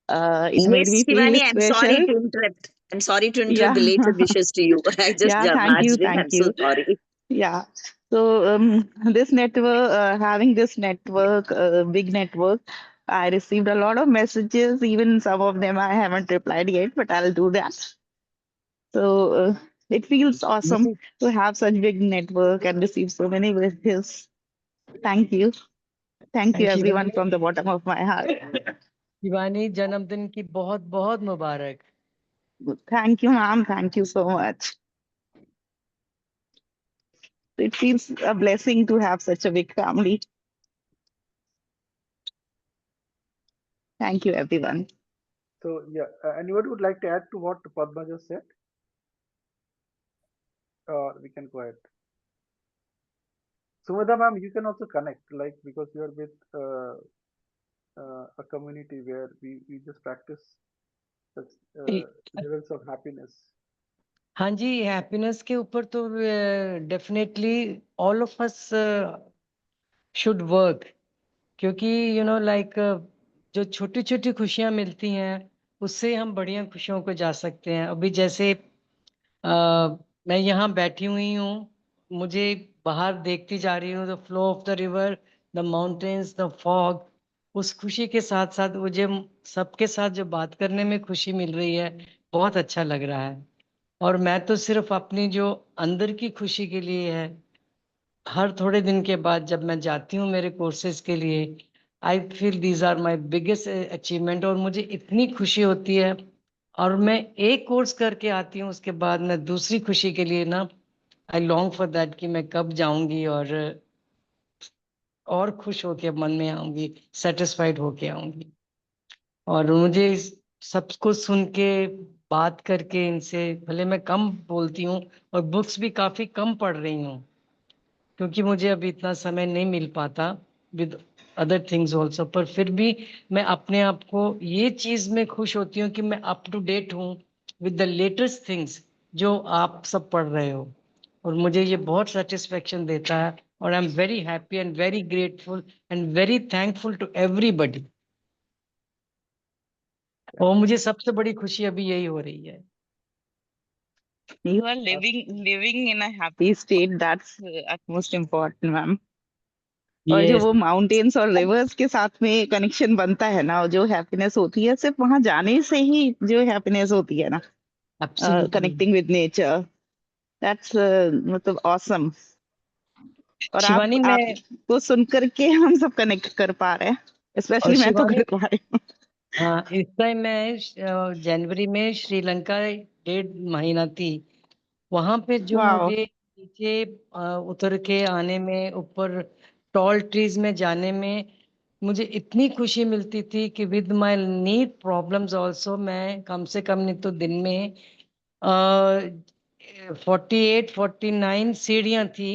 It made Yes, me feel Shivani, I'm sorry special. to interrupt. I'm sorry to interrupt. Yeah. Belated wishes to you. I just Yeah, thank you, barged in. I'm thank so you. sorry. Yeah. So this network, having this network, big network, I received a lot of messages. Even some of them I haven't replied yet, but I'll do that. So it feels awesome to have such big network and receive so many wishes. Thank you. Thank you, And everyone, Shivani from the bottom of my heart. Shivani जन्मदिन की बहुत बहुत मुबारक. Thank you, ma'am. Thank you so much. It feels a blessing to have such a big family. Thank you, everyone. So yeah, anybody would like to add to what Padma just said? We can go ahead. Sumedha ma'am, you can also connect, like because you are with a community where we just practice such levels of happiness. हाँ जी, happiness के ऊपर तो definitely all of us should work, क्योंकि like जो छोटी छोटी खुशियां मिलती हैं उससे हम बढ़िया खुशियों को जा सकते हैं. अभी जैसे मैं यहाँ बैठी हुई हूँ, मुझे बाहर देखती जा रही हूँ, the flow of the river, the mountains, the fog. उस खुशी के साथ साथ मुझे सबके साथ जो बात करने में खुशी मिल रही है, बहुत अच्छा लग रहा है. और मैं तो सिर्फ अपनी जो अंदर की खुशी के लिए है, हर थोड़े दिन के बाद जब मैं जाती हूँ मेरे कोर्सेज के लिए, I feel these are my biggest achievement, और मुझे इतनी खुशी होती है. और मैं एक कोर्स करके आती हूँ, उसके बाद मैं दूसरी खुशी के लिए ना, आई लॉन्ग फॉर दैट कि मैं कब जाऊंगी और खुश होके मन में आऊंगी, सेटिस्फाइड होके आऊंगी. और मुझे सबको सुन के बात करके, इनसे भले मैं कम बोलती हूँ और बुक्स भी काफी कम पढ़ रही हूँ, क्योंकि मुझे अभी इतना समय नहीं मिल पाता विद अदर थिंग्स ऑल्सो, पर फिर भी मैं अपने आप को ये चीज में खुश होती हूँ कि मैं अप टू डेट हूँ विद द लेटेस्ट थिंग्स जो आप सब पढ़ रहे हो. और मुझे ये बहुत सेटिस्फेक्शन देता है, और I am very happy and very grateful and very thankful to everybody. और मुझे सबसे बड़ी खुशी अभी यही हो रही है. You are living in a happy state. That's utmost important, ma'am. और जो Yes, वो माउंटेन्स और रिवर्स के साथ में कनेक्शन बनता है ना, और जो हैप्पीनेस होती है सिर्फ वहां जाने से ही जो हैप्पीनेस होती है ना, absolutely. Connecting with nature, that's मतलब ऑसम। और शिवानी, मैं आपको सुन करके हम सब कनेक्ट कर पा रहे हैं, और स्पेशली मैं तो शिवानी, कर पा रही हूँ। हाँ, इस टाइम मैं जनवरी में श्रीलंका 1.5 महीना थी। वहां पे जो वाह, मुझे नीचे उतर के आने में, ऊपर टॉल ट्रीज में जाने में मुझे इतनी खुशी मिलती थी कि with my knee problems also मैं कम से कम नहीं तो दिन में 48-49 सीढ़ियां थी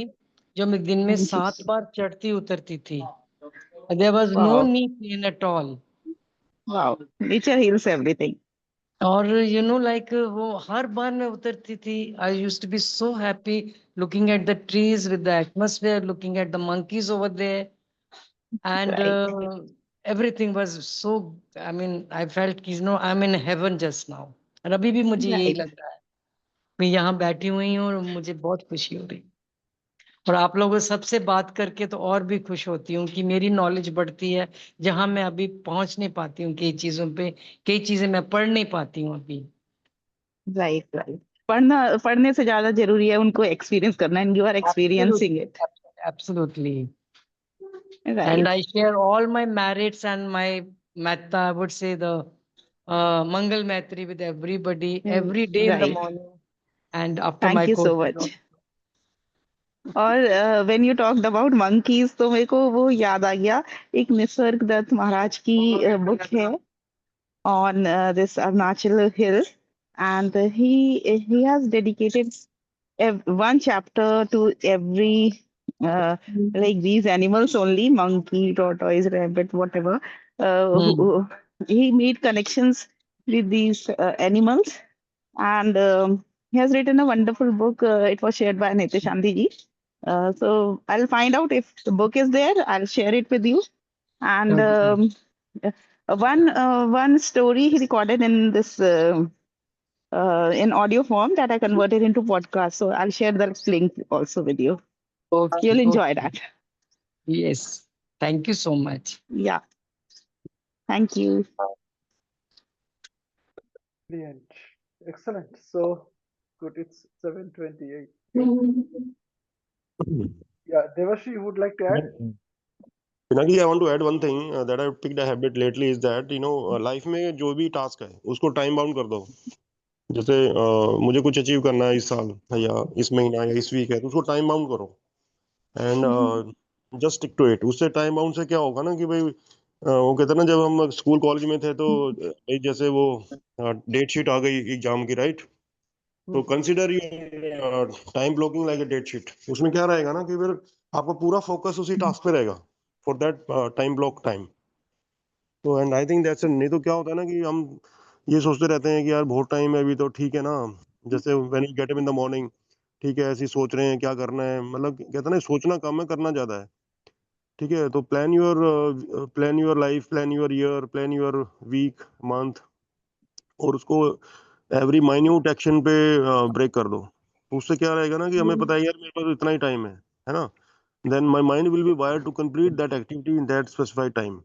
जो मैं दिन में 7 बार चढ़ती उतरती थी। देयर वाज नो वाह, नी पेन एट ऑल। वाह, नेचर हील्स एवरीथिंग। और लाइक वो हर बार मैं उतरती थी, I used to be so happy looking at the trees with the atmosphere, looking at the monkeys over there, and right, everything was so, I mean, I felt कि I'm in heaven just now। और अभी भी मुझे यही right, लग रहा है, मैं यहाँ बैठी हुई हूँ और मुझे बहुत खुशी हो रही। और आप लोगों सबसे बात करके तो और भी खुश होती हूँ कि मेरी नॉलेज बढ़ती है, जहाँ मैं अभी पहुंच नहीं पाती हूँ कई चीजों पे, कई चीजें मैं पढ़ नहीं पाती हूँ अभी। Right, right. पढ़ने से ज्यादा जरूरी है उनको एक्सपीरियंस करना, and you are experiencing it. Absolutely. And right, I share all my merits and my metta, I would say the Mangal Maitri with everybody every day in the right, morning and after my thank you so courses. Much. और when you talked about monkeys, तो मेरे को वो याद आ गया, एक निसर्ग दत्त महाराज की book है on this Arunachal hill, and he has dedicated one chapter to every like these animals only, monkey, tortoise, rabbit, whatever. Hmm. He made connections with these animals, and he has written a wonderful book. It was shared by Nitish Shanti ji. So I'll find out if the book is there. I'll share it with you. And Okay. one story he recorded in this in audio form that I converted into podcast. So I'll share that link also with you. Okay. You'll enjoy Okay. that. Yes. Thank you so much. Yeah. Thank you. Brilliant. Excellent. So good. It's 7:28. So yeah, Devashi, you would like to add? Pinaki, I want to add one thing that I've picked a habit lately is that life में जो भी task है उसको time bound कर दो। जैसे मुझे कुछ अचीव करना है इस साल या इस महीना या इस वीक है तो उसको टाइम बाउंड करो and just stick to it. उससे टाइम बाउंड से क्या होगा ना कि भाई वो कहते हैं ना, जब हम स्कूल कॉलेज में थे तो जैसे वो डेट शीट आ गई एग्जाम की, राइट? तो consider your time blocking like a date sheet. उसमें क्या रहेगा ना कि फिर आपका पूरा फोकस उसी टास्क पे रहेगा for that time block time. तो एंड आई थिंक दैट्स, नहीं तो क्या होता है ना कि हम ये सोचते रहते हैं कि यार बहुत टाइम है अभी तो ठीक है ना। जैसे when you get up in the morning, ठीक है, ऐसे ही सोच रहे हैं क्या करना है, मतलब कहते हैं ना सोचना कम है करना ज्यादा है। ठीक है, तो plan your life, plan your year, plan your week, month, और उसको एवरी माइन्यूट एक्शन पे ब्रेक कर दो। तो उससे क्या रहेगा ना कि हमें पता है यार मेरे पास तो इतना ही टाइम है ना। Then my mind will be wired to complete that activity in that specified time.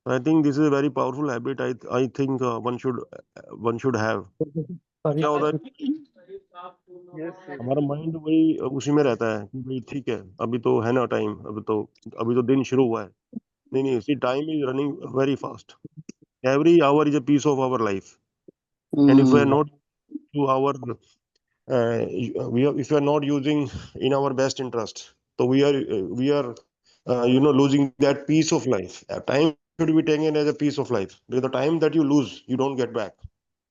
I think this is a very powerful habit. I think one should have. Sorry. क्या होता है, Yes, yes. हमारा mind वही उसी में रहता है कि भाई ठीक है अभी तो है ना टाइम, अभी तो दिन शुरू हुआ है। नहीं नहीं, see time is running very fast. Every hour is a piece of our life, and if we are Mm. Not to our if we are not using in our best interest, so we are losing that piece of life. Time should be taken as a piece of life, because the time that you lose you don't get back.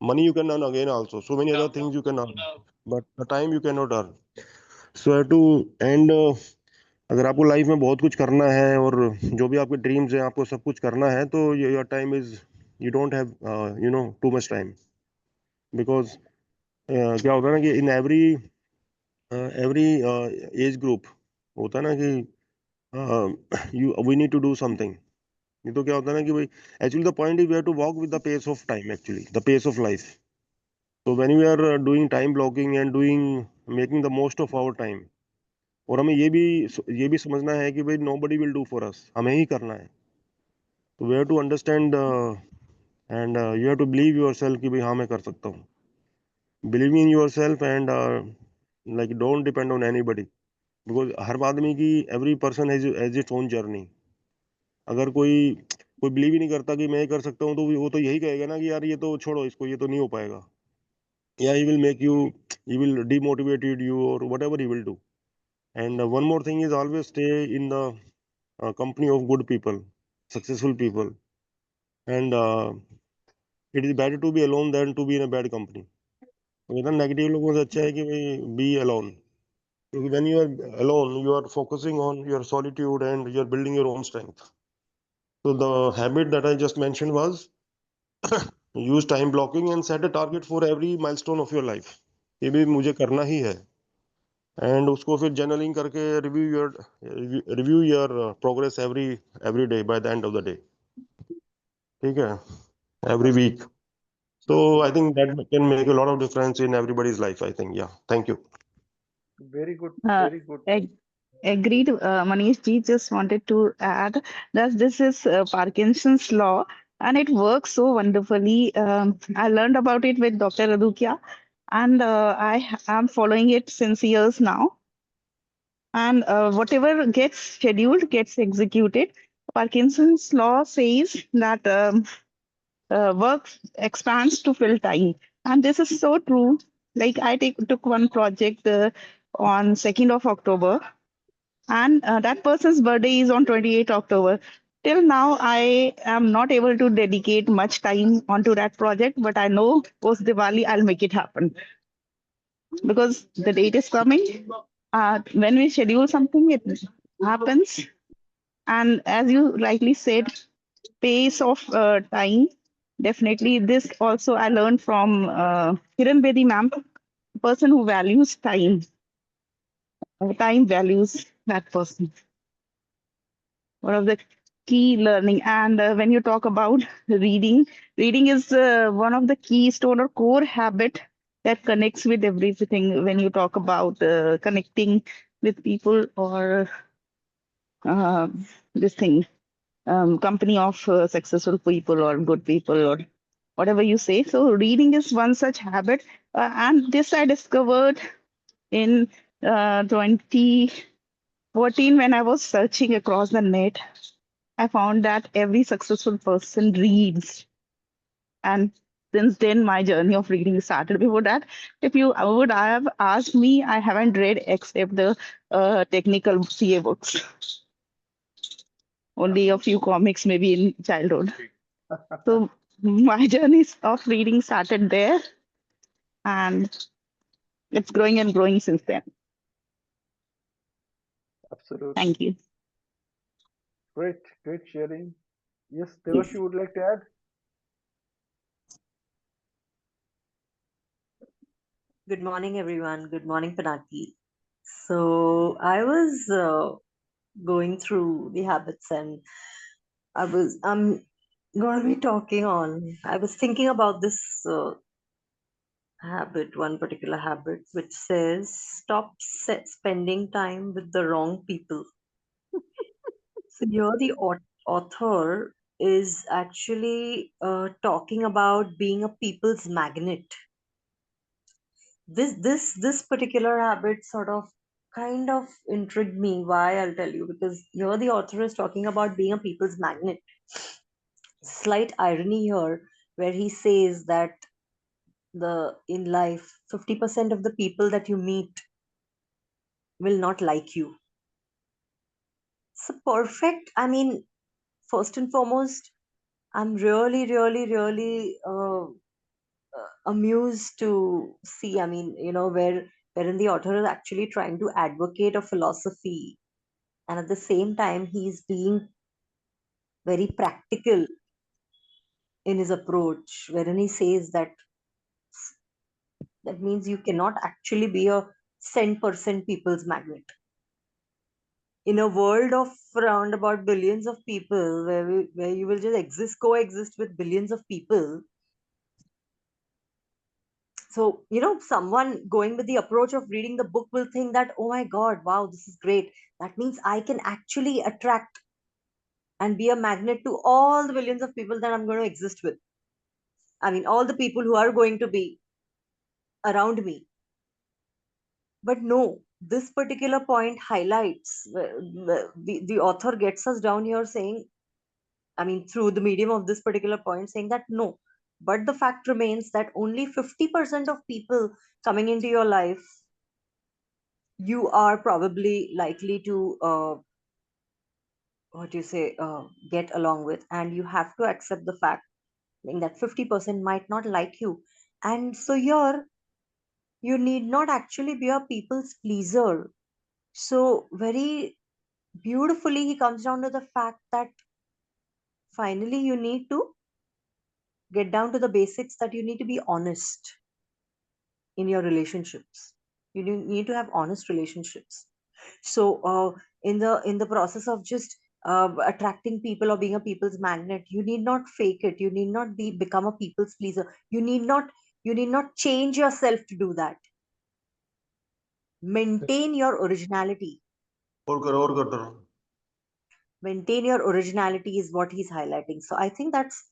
Money you can earn again also, so many other things you can earn, but the time you cannot earn. So to end, अगर आपको life में बहुत कुछ करना है और जो भी आपके ड्रीम्स हैं आपको सब कुछ करना है, तो your time is, you don't have too much time. Because क्या होता है ना कि इन एवरी एज ग्रुप होता है ना कि you we need to do something. नहीं तो क्या होता है ना कि भाई actually the point is we have to walk with the pace of time, actually the pace of life. So when we are doing time blocking and doing making the most of our time, और हमें ये भी समझना है कि भाई nobody will do for us, हमें ही करना है. तो we have to understand and you have to believe yourself कि भाई हाँ मैं कर सकता हूँ. Believe in yourself and like don't depend on anybody because हर आदमी की every person has its own journey. अगर कोई बिलीव ही नहीं करता कि मैं ये कर सकता हूँ तो वो तो यही कहेगा ना कि यार ये तो छोड़ो इसको, ये तो नहीं हो पाएगा, या he will demotivated you or whatever he will do. And one more thing is always stay in the company of good people, successful people. And it is better to be alone than to be in a bad company. तो इतना negative लोगों से अच्छा है कि भाई be alone, क्योंकि when you are alone you are focusing on your solitude and you are building your own strength. So the habit that I just mentioned was use time blocking and set a target for every milestone of your life. ये भी मुझे करना ही है, and उसको फिर journaling करके review your progress every day by the end of the day. ठीक है, every week. So I think that can make a lot of difference in everybody's life, I think. Yeah, thank you. Very good, Uh, very good. ag- Agreed. Manish ji just wanted to add that this is Parkinson's law and it works so wonderfully. I learned about it with Dr. Radukia and am following it since years now. And whatever gets scheduled gets executed. Parkinson's law says that work expands to fill time, and this is so true. Like took one project on 2nd of October, and that person's birthday is on 28th October. Till now, I am not able to dedicate much time onto that project, but I know post Diwali I'll make it happen because the date is coming. When we schedule something, it happens. And as you rightly said, pace of time. Definitely, this also I learned from Kiran Bedi ma'am, person who values time. Time values that person. One of the key learning. And when you talk about reading is one of the keystone or core habit that connects with everything. When you talk about connecting with people or uh, this thing, company of successful people or good people or whatever you say. So reading is one such habit, and this I discovered in 2014 when I was searching across the net. I found that every successful person reads, and since then my journey of reading started. Before that, if you would have asked me, I haven't read except the technical CA books. Only a few comics, maybe in childhood. So my journey of reading started there, and it's growing and growing since then. Absolutely. Thank you. Great, great sharing. Yes, Yes. Devashi would like to add? Good morning, everyone. Good morning, Panaki. So I was going through the habits, and I'm going to be talking on. I was thinking about this habit, one particular habit, which says stop spending time with the wrong people. So here, the author is actually talking about being a people's magnet. This particular habit sort of kind of intrigued me. Why? I'll tell you, because here the author is talking about being a people's magnet. Slight irony here, where he says that in life 50% of the people that you meet will not like you. So perfect. I mean, first and foremost, I'm really amused to see, I mean, wherein the author is actually trying to advocate a philosophy, and at the same time he's being very practical in his approach, wherein he says that means you cannot actually be a 10% people's magnet in a world of around about billions of people, where you will just coexist with billions of people. So, someone going with the approach of reading the book will think that, oh my God, wow, this is great. That means I can actually attract and be a magnet to all the billions of people that I'm going to exist with. I mean, all the people who are going to be around me. But no, this particular point highlights, the author gets us down here saying, I mean, through the medium of this particular point, saying that no, but the fact remains that only 50% of people coming into your life, you are probably likely to, what do you say, get along with. And you have to accept the fact that 50% might not like you. And so here, you need not actually be a people's pleaser. So, very beautifully, he comes down to the fact that finally you need to get down to the basics, that you need to be honest in your relationships. You need to have honest relationships. So in the process of just attracting people or being a people's magnet, you need not fake it. You need not become a people's pleaser. You need not change yourself to do that. Maintain your originality. और करो Maintain your originality is what he's highlighting. So I think that's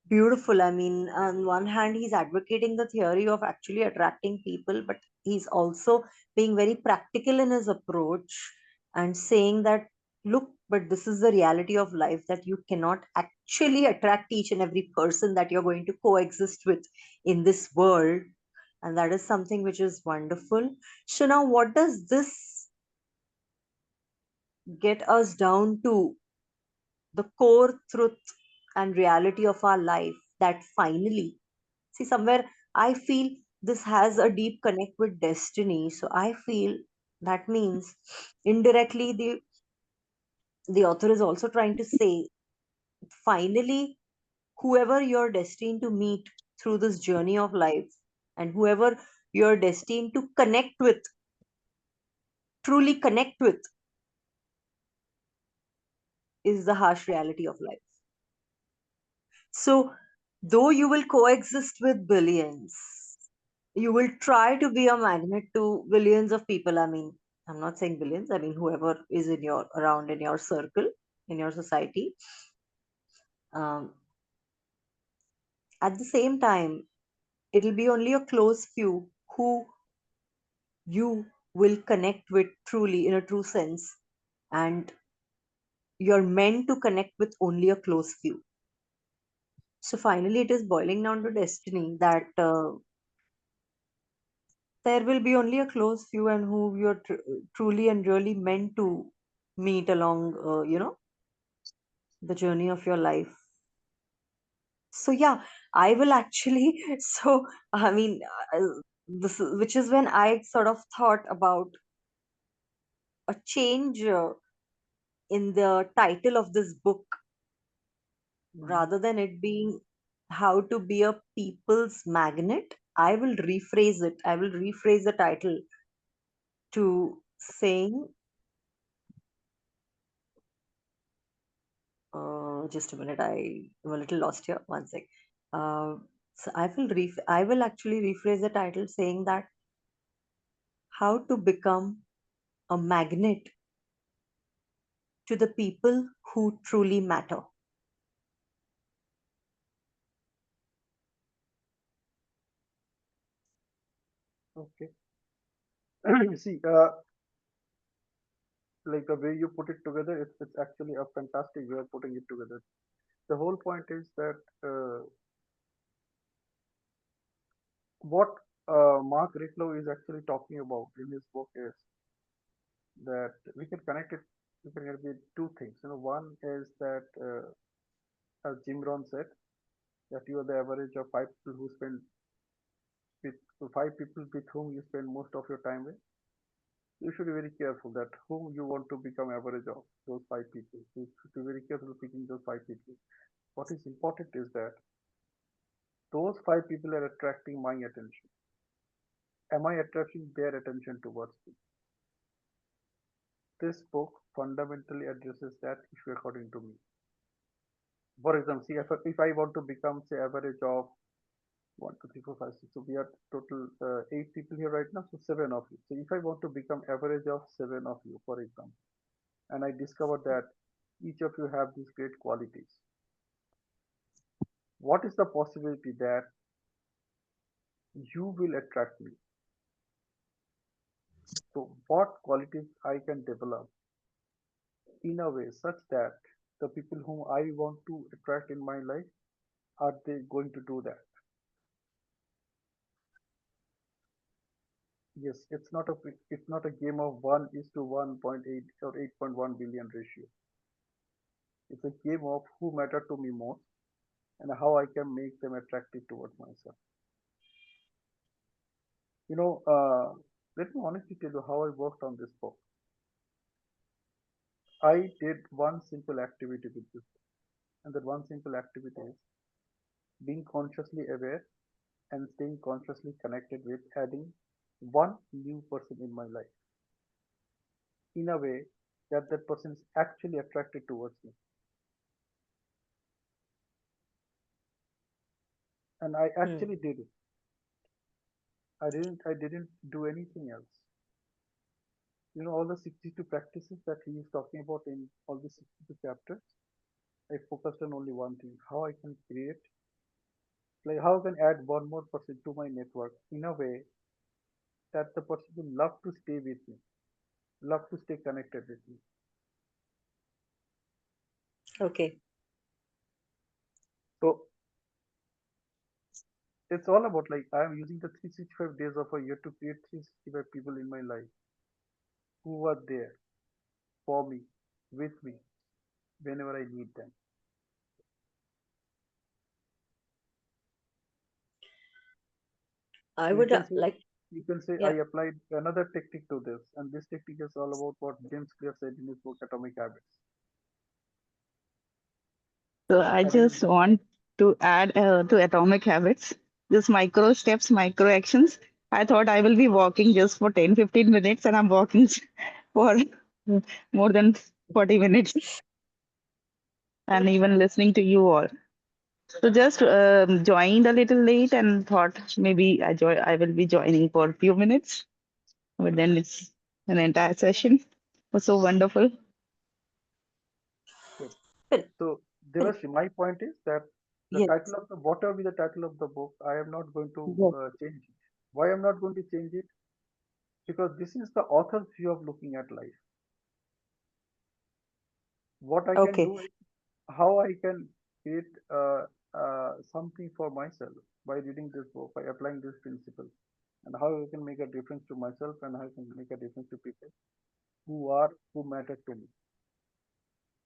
beautiful. I mean, on one hand, he's advocating the theory of actually attracting people, but he's also being very practical in his approach and saying that, look, but this is the reality of life, that you cannot actually attract each and every person that you're going to coexist with in this world. And that is something which is wonderful. So now, what does this get us down to? The core truth and reality of our life, that finally, see, somewhere I feel this has a deep connect with destiny. So I feel that means indirectly the author is also trying to say, finally, whoever you're destined to meet through this journey of life, and whoever you're destined to connect with, truly connect with, is the harsh reality of life. So, though you will coexist with billions, you will try to be a magnet to billions of people. I mean, I'm not saying billions, I mean, whoever is in your around, in your circle, in your society. Um, at the same time, it'll be only a close few who you will connect with truly, in a true sense. And you're meant to connect with only a close few. So finally, it is boiling down to destiny, that there will be only a close few, and who you're truly and really meant to meet along, the journey of your life. So yeah, I will actually. So I mean, which is when I sort of thought about a change in the title of this book, rather than it being how to be a people's magnet. I will rephrase it. I will rephrase the title to saying, just a minute, I am a little lost here. One sec. So I will actually rephrase the title, saying that how to become a magnet to the people who truly matter. Okay. See, like the way you put it together, it's actually a fantastic way of putting it together. The whole point is that what Mark Ricklow is actually talking about in his book is that we can connect it. We can connect it with two things. One is that, as Jim Rohn said, that you are the average of with five people with whom you spend most of your time with. You should be very careful that whom you want to become average of, those five people. You should be very careful picking those five people. What is important is that those five people are attracting my attention. Am I attracting their attention towards me? This book fundamentally addresses that issue according to me. For example, see, if I want to become, say, average of 1, 2, 3, 4, 5, 6. So we are total 8 people here right now. So 7 of you. So if I want to become average of 7 of you, for example, and I discover that each of you have these great qualities, what is the possibility that you will attract me? So what qualities I can develop in a way such that the people whom I want to attract in my life, are they going to do that? Yes, it's not a game of 1:1.8 or 8.1 billion ratio. It's a game of who matter to me most and how I can make them attractive towards myself. You know, let me honestly tell you how I worked on this book. I did one simple activity with this book, and that one simple activity is being consciously aware and staying consciously connected with adding one new person in my life in a way that that person is actually attracted towards me. And I actually did it. I didn't do anything else. You know, all the 62 practices that he is talking about in all the 62 chapters, I focused on only one thing: how I can create, like how I can add one more person to my network in a way that the person will love to stay with me, love to stay connected with me. Okay. So it's all about, like, I am using the 365 days of a year to create 365 people in my life who are there for me, with me, whenever I need them. I So you would can say, like, I yeah. applied another technique to this, and this technique is all about what James Clear said in his book Atomic Habits. So I I didn't. just want to add to Atomic Habits, just micro steps, micro actions. I thought I will be walking just for 10-15 minutes, and I'm walking for more than 40 minutes, and even listening to you all. So just joined a little late and thought maybe I will be joining for a few minutes, but then it's an entire session. It was so wonderful. Good. But, So but Devashi, my point is that the yes, title of the whatever be the title of the book, I am not going to yes. change it. Why I'm not going to change it? Because this is the author's view of looking at life. What I can Okay. do is how I can create something for myself by reading this book, by applying this principle, and how I can make a difference to myself and how I can make a difference to people who matter to me.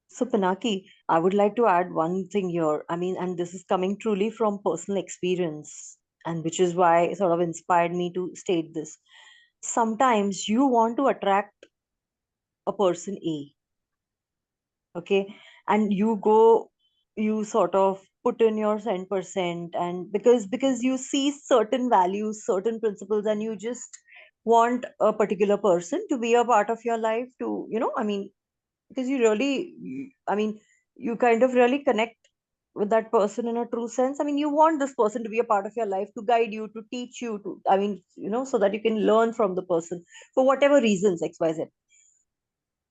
So, Pinaki, I would like to add one thing here. I mean, and this is coming truly from personal experience, and which is why it sort of inspired me to state this. Sometimes you want to attract a person A, okay, and you sort of put in your 10%, and because you see certain values, certain principles, and you just want a particular person to be a part of your life to, I mean, because I mean, you kind of really connect with that person in a true sense. I mean, you want this person to be a part of your life, to guide you, to teach you, to, I mean, so that you can learn from the person for whatever reasons, XYZ.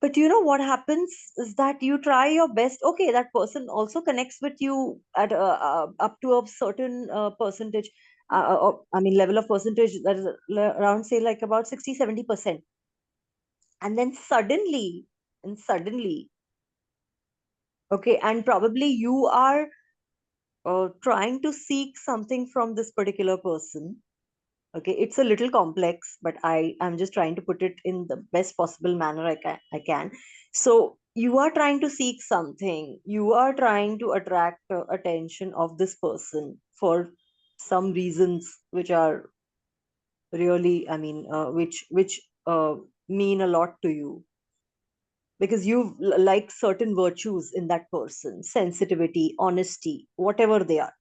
But what happens is that you try your best. Okay, that person also connects with you at up to a certain percentage. I mean, level of percentage that is around, say, like about 60-70%. And then suddenly, okay, and probably you are trying to seek something from this particular person. Okay, it's a little complex, but I'm just trying to put it in the best possible manner I can. So you are trying to seek something, you are trying to attract attention of this person for some reasons which are really, I mean, which mean a lot to you, because you like certain virtues in that person: sensitivity, honesty, whatever they are.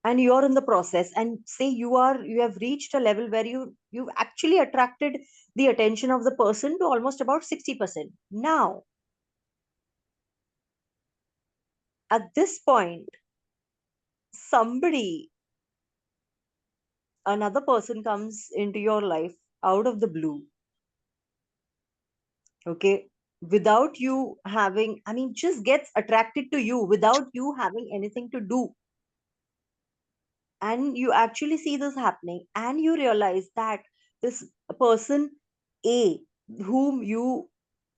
And you're in the process, and say you have reached a level where you've actually attracted the attention of the person to almost about 60%. Now, at this point, somebody, another person comes into your life out of the blue, okay, without you having, I mean, just gets attracted to you without you having anything to do. And you actually see this happening, and you realize that this person A, whom you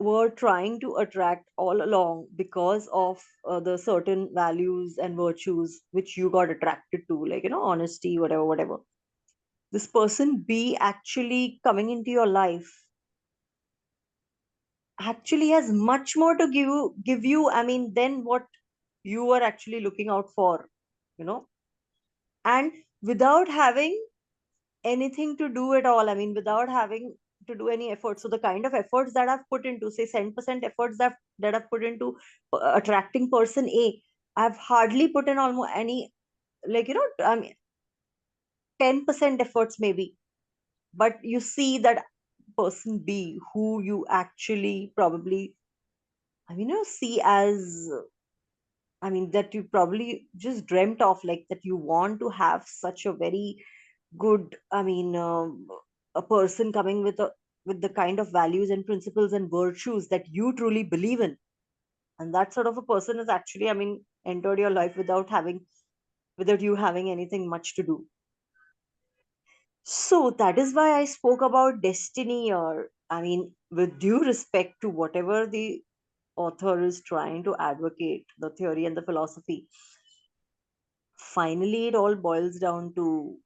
were trying to attract all along because of the certain values and virtues which you got attracted to, like, honesty, whatever, whatever. This person B actually coming into your life actually has much more to give you, I mean, than what you were actually looking out for, you know, and without having anything to do at all, I mean, without having to do any effort. So the kind of efforts that I've put into, say, 10% efforts that I've put into attracting person A, I've hardly put in almost any, like, I mean, 10% efforts maybe. But you see that person B, who you actually probably, I mean, see as, I mean, that you probably just dreamt of, like, that you want to have such a very good, I mean, a person coming with the kind of values and principles and virtues that you truly believe in. And that sort of a person is actually, I mean, entered your life without you having anything much to do. So that is why I spoke about destiny, or, I mean, with due respect to whatever the author is trying to advocate, the theory and the philosophy, finally it all boils down to,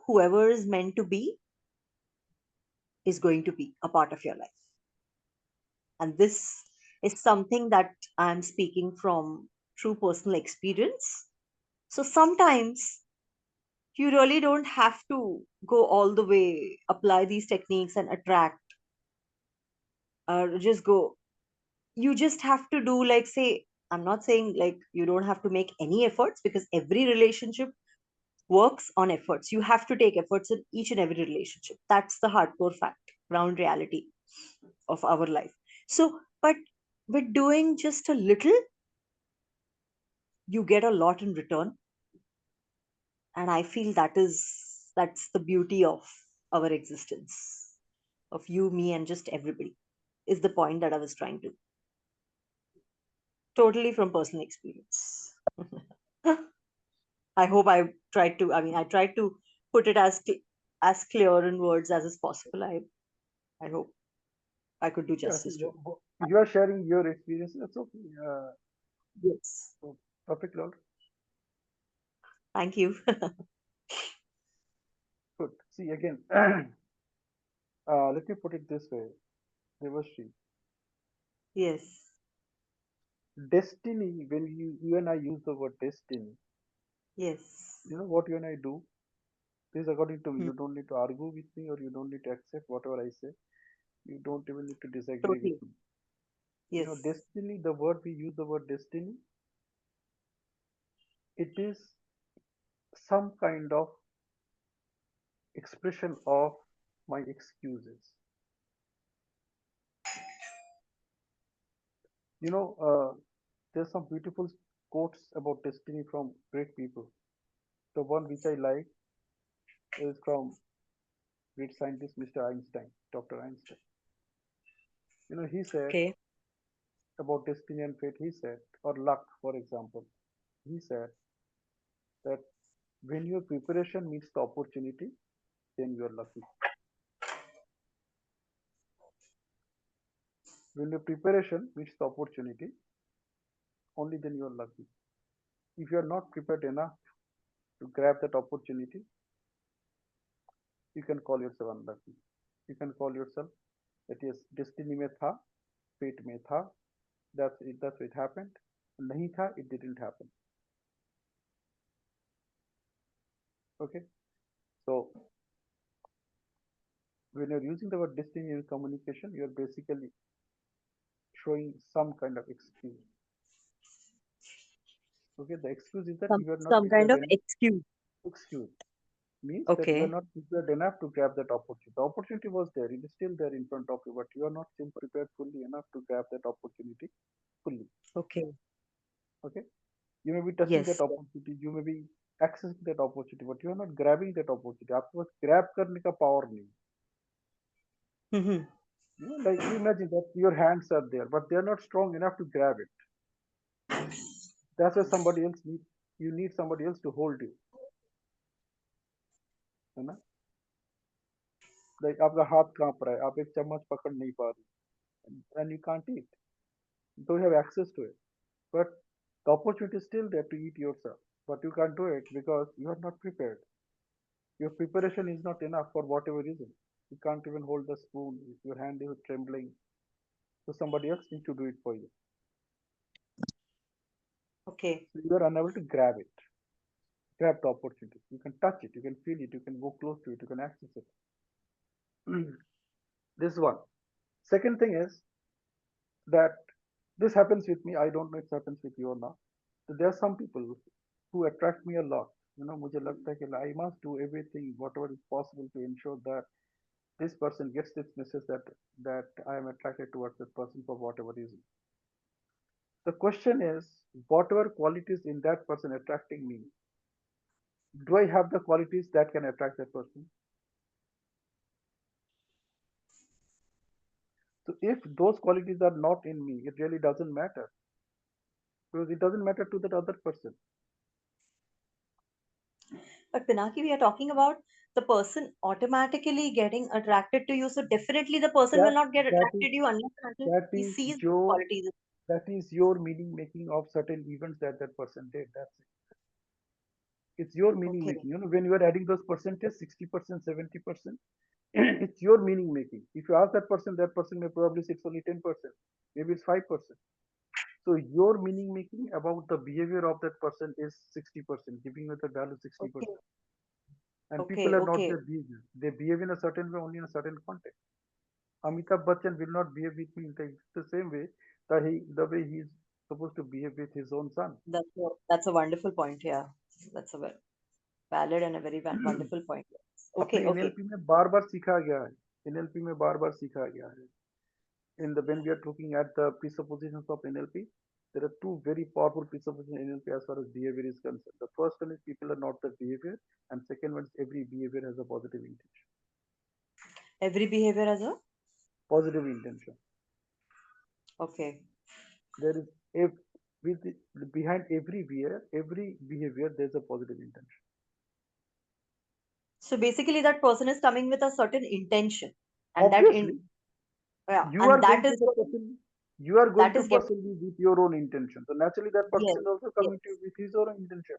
whoever is meant to be is going to be a part of your life. And this is something that I'm speaking from true personal experience. So sometimes you really don't have to go all the way, apply these techniques and attract, or just go. You just have to do, like, say, I'm not saying like you don't have to make any efforts, because every relationship works on efforts. You have to take efforts in each and every relationship. That's the hardcore fact, ground reality of our life. So, but with doing just a little, you get a lot in return. And I feel that's the beauty of our existence, of you, me, and just everybody, is the point that I was trying to, totally from personal experience. I hope I tried to put it as clear in words as is possible. I hope I could do Yeah, see, justice to it. you are sharing your experience. That's okay. Yes. So perfect, Lord. Thank you. Good. See, again, let me put it this way, Devashri. Yes. Destiny, when you and I use the word destiny, Yes. you know what you and I do? This is according to me. Hmm. You don't need to argue with me, or you don't need to accept whatever I say. You don't even need to disagree with Totally. me. You know, Yes. destiny, the word we use, the word destiny, it is some kind of expression of my excuses. You know, there's some beautiful quotes about destiny from great people. The one which I like is from great scientist Mr. Einstein, Dr. Einstein. You know, he said Okay. about destiny and fate, he said, or luck, for example, he said that when your preparation meets the opportunity, then you are lucky. When your preparation meets the opportunity, only then you are lucky. If you are not prepared enough to grab that opportunity, you can call yourself unlucky. You can call yourself that yes, destiny mein tha, fate mein tha, that's it happened. Nahi tha, it didn't happen. Okay, so when you're using the word destiny in communication, you're basically showing some kind of excuse. Okay, the excuse is that Some you are not some kind prepared of enough. excuse. Excuse means that you are Okay. not prepared enough to grab that opportunity. The opportunity was there, it is still there in front of you, but you are not still prepared fully enough to grab that opportunity fully. Okay. Okay, You may be touching that Yes. opportunity, you may be accessing that opportunity, but you are not grabbing that opportunity. आपके पास grab करने का power नहीं. Mm-hmm. You know, like you imagine that your hands are there, but they are not strong enough to grab it. That's why somebody else need. You need somebody else to hold you. है ना? Like आपका हाथ कांप रहा है, आप एक चम्मच पकड़ नहीं पा रहे, and you can't eat. You don't have access to it. But the opportunity is still there to eat yourself. But you can't do it because you are not prepared. Your preparation is not enough for whatever reason. You can't even hold the spoon. Your hand is trembling. So somebody else needs to do it for you. Okay. So you are unable to grab it. Grab the opportunity. You can touch it. You can feel it. You can go close to it. You can access it. This is one. Second thing is that this happens with me. I don't know if it happens with you or not. So there are some people who attract me a lot. You know, मुझे लगता है कि I must do everything, whatever is possible to ensure that this person gets this message that I am attracted towards that person for whatever reason. The question is, whatever qualities in that person attracting me, do I have the qualities that can attract that person? So if those qualities are not in me, it really doesn't matter because it doesn't matter to that other person. But Pinaki, we are talking about the person automatically getting attracted to you. So definitely the person will That not get that attracted is to you unless and until that he is sees the your qualities. that is your meaning making of certain events that that person did. That's it. It's your meaning Okay. making. You know, when you are adding those percentages, 60%, 70%, it's your meaning making. If you ask that person may probably say it's only 10%, maybe it's 5%. So your meaning making about the behavior of that person is 60%, giving you the value Okay. 60%. And people Okay. are not Okay. their behavior. They behave in a certain way only in a certain context. Amitabh Bachchan will not behave with me in the same way that the way he is supposed to behave with his own son. That's a wonderful point. Yeah. That's a valid and a very wonderful point. अपने Okay. Okay. NLP में बार बार सीखा गया है. NLP में बार बार सीखा गया है. In the when we are looking at the presuppositions of NLP, there are two very powerful presuppositions in NLP as far as behavior is concerned. The first one is people are not the behavior, and second one is every behavior has a positive intention. Every behavior has a Positive intention. okay. There is if with behind every behavior, there's a positive intention. So basically, that person is coming with a certain intention, and that Obviously, in yeah, you are and going to the person. You are going that to is getting pursue with your own intention. So naturally, that yes, person is also yes. coming to you with his own intention.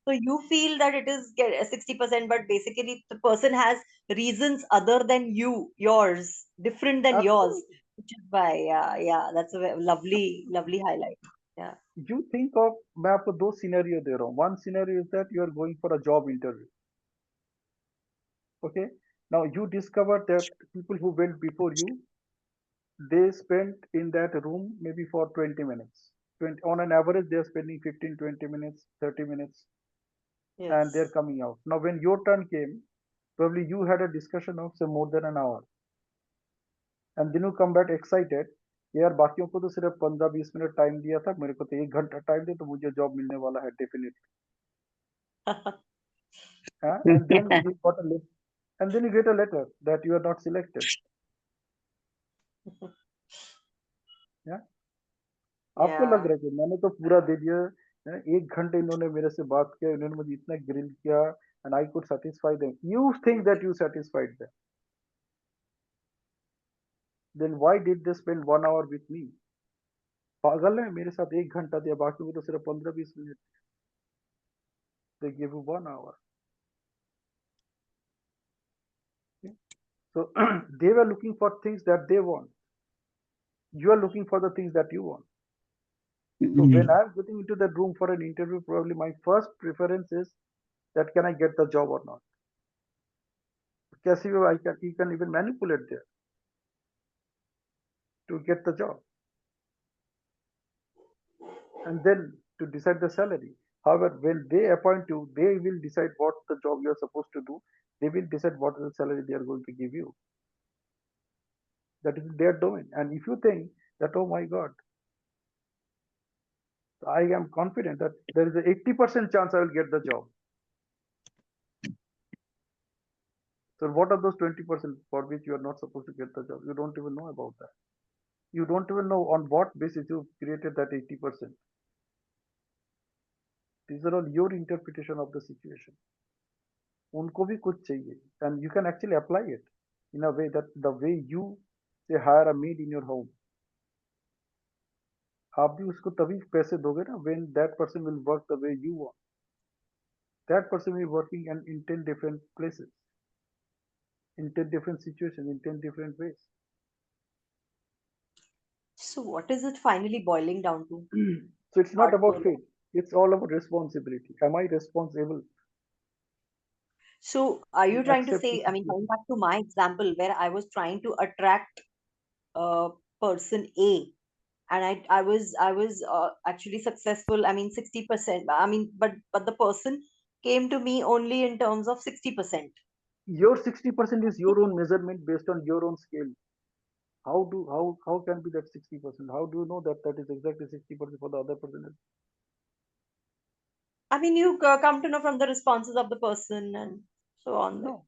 So you feel that it is 60%, but basically the person has reasons other than yours, different than yours, Absolutely. which is why, yeah, yeah, that's a lovely, lovely highlight. Yeah. You think of मैं आपको दो scenario दे रहा हूँ. One scenario is that you are going for a job interview. Okay. Now you discover that people who went before you, they spent in that room maybe for 20 minutes. 20, on an average, they are spending 15, 20 minutes, 30 minutes, and they're Yes. coming out. Now, when your turn came, probably you had a discussion of say more than an hour, and then you come back excited. यार बाकियों को तो सिर्फ 15-20 minute time दिया था मेरे को तो 1 घंटा टाइम दे तो मुझे जॉब मिलने वाला है definitely and then you got a list and then you get a letter that you are not selected. Yeah? आपको लग Yeah. रहा है कि मैंने तो पूरा दे दिया है, 1 घंटे इन्होंने मेरे से बात किया इन्होंने मुझे इतना ग्रिल किया and I could satisfy them. You think that you satisfied them. Then why did they spend 1 hour with me? पागल है मेरे साथ 1 घंटा दिया बाकी को तो सिर्फ 15-20 minute. They gave you 1 hour. Okay? So they were looking for things that they want. You are looking for the things that you want. So when I'm getting into that room for an interview, probably my first preference is that can I get the job or not? Kasi you can even manipulate there to get the job and then to decide the salary. However, when they appoint you, they will decide what the job you are supposed to do. They will decide what is the salary they are going to give you. That is their domain. And if you think that, oh my God, I am confident that there is a 80% chance I will get the job. So what are those 20% for which you are not supposed to get the job? You don't even know about that. You don't even know on what basis you created that 80%. These are all your interpretation of the situation. उनको भी कुछ चाहिए, and you can actually apply it in a way that the way you say hire a maid in your home, आप भी उसको तभी पैसे दोगे ना when that person will work the way you want. That person will be working in 10 different places, in 10 different situations, in 10 different ways. So what is it finally boiling down to? So it's not about Hardcore. fate. It's all about responsibility. Am I responsible So are you to trying to accept the say, I mean, situation? coming back to my example where I was trying to attract person A, and I was actually successful. I mean, 60%. I mean, but the person came to me only in terms of 60%. Your 60% is your own measurement based on your own scale. How can be that 60%? How do you know that that is exactly 60% for the other person? I mean, you come to know from the responses of the person and so on. No,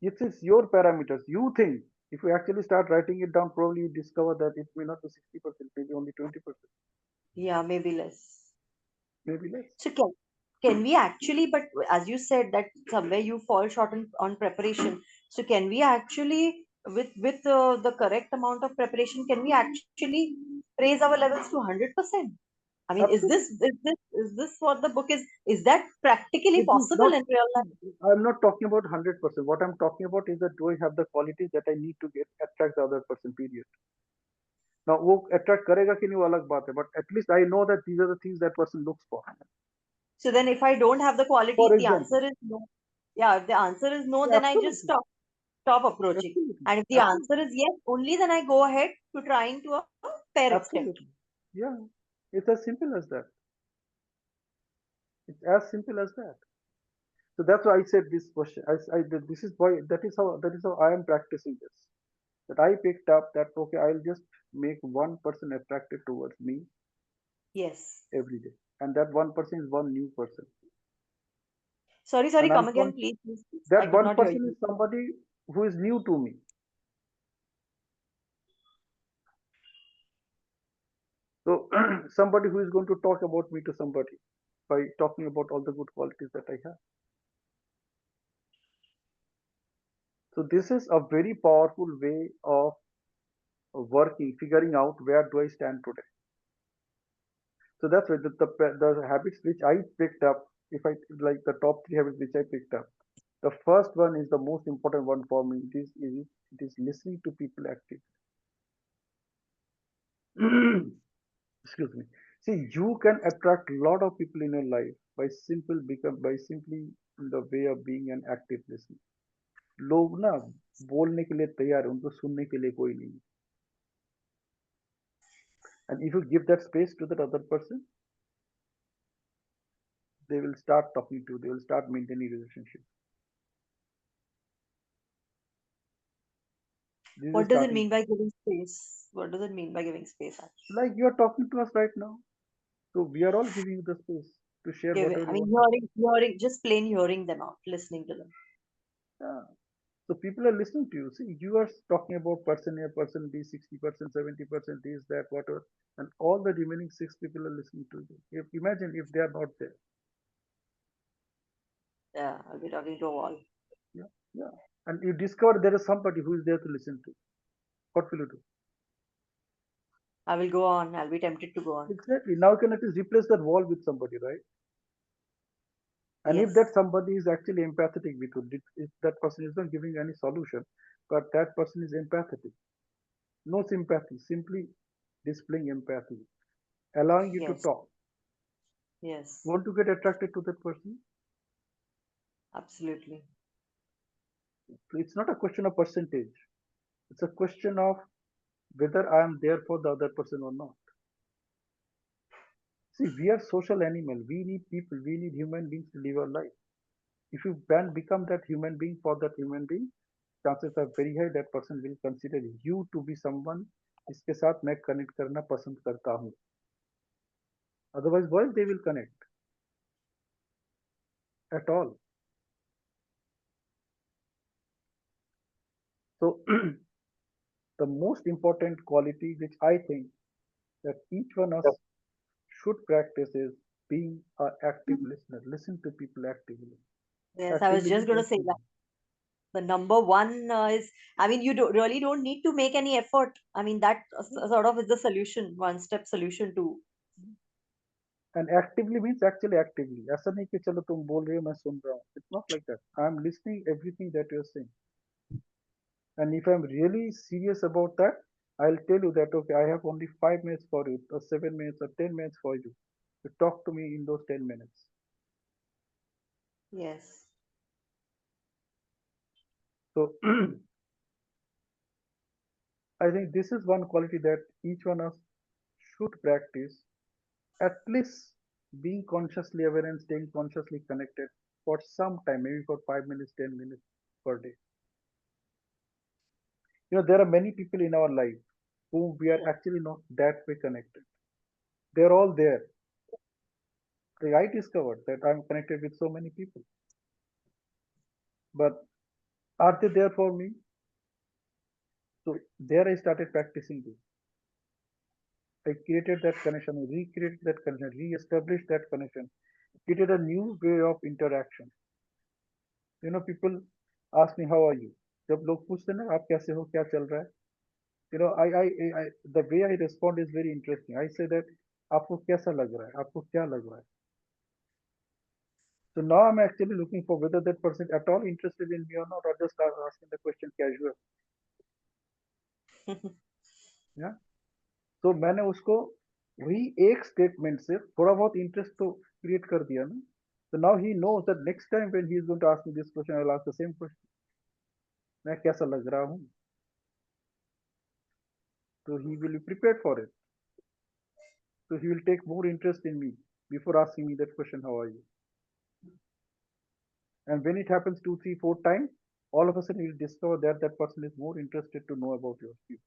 it is your parameters. You think if you actually start writing it down, probably you discover that it may not be 60%, maybe only 20%, Yeah, maybe less. maybe less. So can we actually, but as you said that somewhere you fall short on preparation. So can we actually, with the correct amount of preparation, can we actually raise our levels to 100%? I mean, Absolutely. is this what the book is? Is that practically It is possible not. in real life? I'm not talking about 100%. What I'm talking about is that do I have the qualities that I need to get attract the other person? Period. Now, वो attract करेगा कि नहीं वो अलग बात है. But at least I know that these are the things that person looks for. So then, if I don't have the qualities, For the example, answer is no. Yeah, if the answer is no, yeah, then I just absolutely, stop approaching. absolutely, And if the answer absolutely, is yes, only then I go ahead to trying to a fair extent. absolutely. Yeah, it's as simple as that. It's as simple as that. So that's why I said this question. This is why that is how I am practicing this. That I picked up that okay, I'll just make one person attracted towards me Yes. every day, and that one person is one new person, Sorry, and come again, please. I that could one not hear person you. is somebody who is new to me. So somebody who is going to talk about me to somebody by talking about all the good qualities that I have. So this is a very powerful way of working, figuring out where do I stand today. So that's why the habits which I picked up, if I like the top three habits which I picked up, the first one is the most important one for me. It is listening to people actively. Excuse me. See, you can attract a lot of people in your life by simply the way of being an active listener. लोग ना बोलने के लिए तैयार है, उनको सुनने के लिए कोई नहीं है. And if you give that space to that other person, they will start talking to you. They will start maintaining relationship. This is a What does it starting mean point. by giving space? What does it mean by giving space, actually? Like you are talking to us right now, so we are all giving you the space to share Give it. whatever I you mean, want to share. just plain hearing them out, listening to them. Yeah. So people are listening to you. See, you are talking about person A, person B, 60%, 70%, this, that, whatever, and all the remaining six people are listening to you. Imagine if they are not there. Yeah, I'll be talking to a wall. Yeah, yeah. And you discover there is somebody who is there to listen to. What will you do? I will go on. I'll be tempted to go on. Exactly. Now you can at least replace that wall with somebody, right? And if Yes. that somebody is actually empathetic with you, if that person is not giving any solution, but that person is empathetic, no sympathy, simply displaying empathy, allowing you to Yes. talk. Yes. Want to get attracted to that person? Absolutely. So it's not a question of percentage. It's a question of whether I am there for the other person or not. See, we are social animal. We need people. We need human beings to live our life. If you can become that human being for that human being, chances are very high that person will consider you to be someone जिसके साथ मैं connect करना पसंद करता हूँ. Otherwise, why they will connect at all? So, the most important quality which I think that each one of us should practice is being an active listener. Listen to people actively. Yes, I was Actively just means going to say that. actively. The number one is, I mean, really don't need to make any effort. I mean, that sort of is the solution, one step solution to. And actively means actually actively. ऐसा नहीं कि चलो तुम बोल रहे हो मैं सुन रहा हूँ. It's not like that. I'm listening everything that you're saying. And if I'm really serious about that, I'll tell you that okay, I have only 5 minutes for you, or 7 minutes, or 10 minutes for you. You talk to me in those 10 minutes. Yes. So I think this is one quality that each one of us should practice, at least being consciously aware and staying consciously connected for some time, maybe for 5 minutes, 10 minutes per day. There are many people in our life whom we are actually not that way connected. They're all there. Like I discovered that I'm connected with so many people, but are they there for me? So there I started practicing this. I created that connection, recreated that connection, re-established that connection, created a new way of interaction. People ask me, how are you? जब लोग पूछते हैं ना आप कैसे हो क्या चल रहा है the way I respond is very interesting. I say that आपको कैसा लग रहा है आपको क्या लग रहा है. So now I'm actually looking for whether that person at all interested in me or not, or just asking the question casual. Yeah. तो मैंने उसको वही एक स्टेटमेंट से थोड़ा बहुत इंटरेस्ट तो क्रिएट कर दिया ना. So now he knows that next time when he is going to ask me this question, I will ask the same question. मैं कैसा लग रहा हूँ? So he will be prepared for it. So he will take more interest in me before asking me that question, how are you? And when it happens 2, 3, 4 times, all of a sudden you will discover that that person is more interested to know about your view.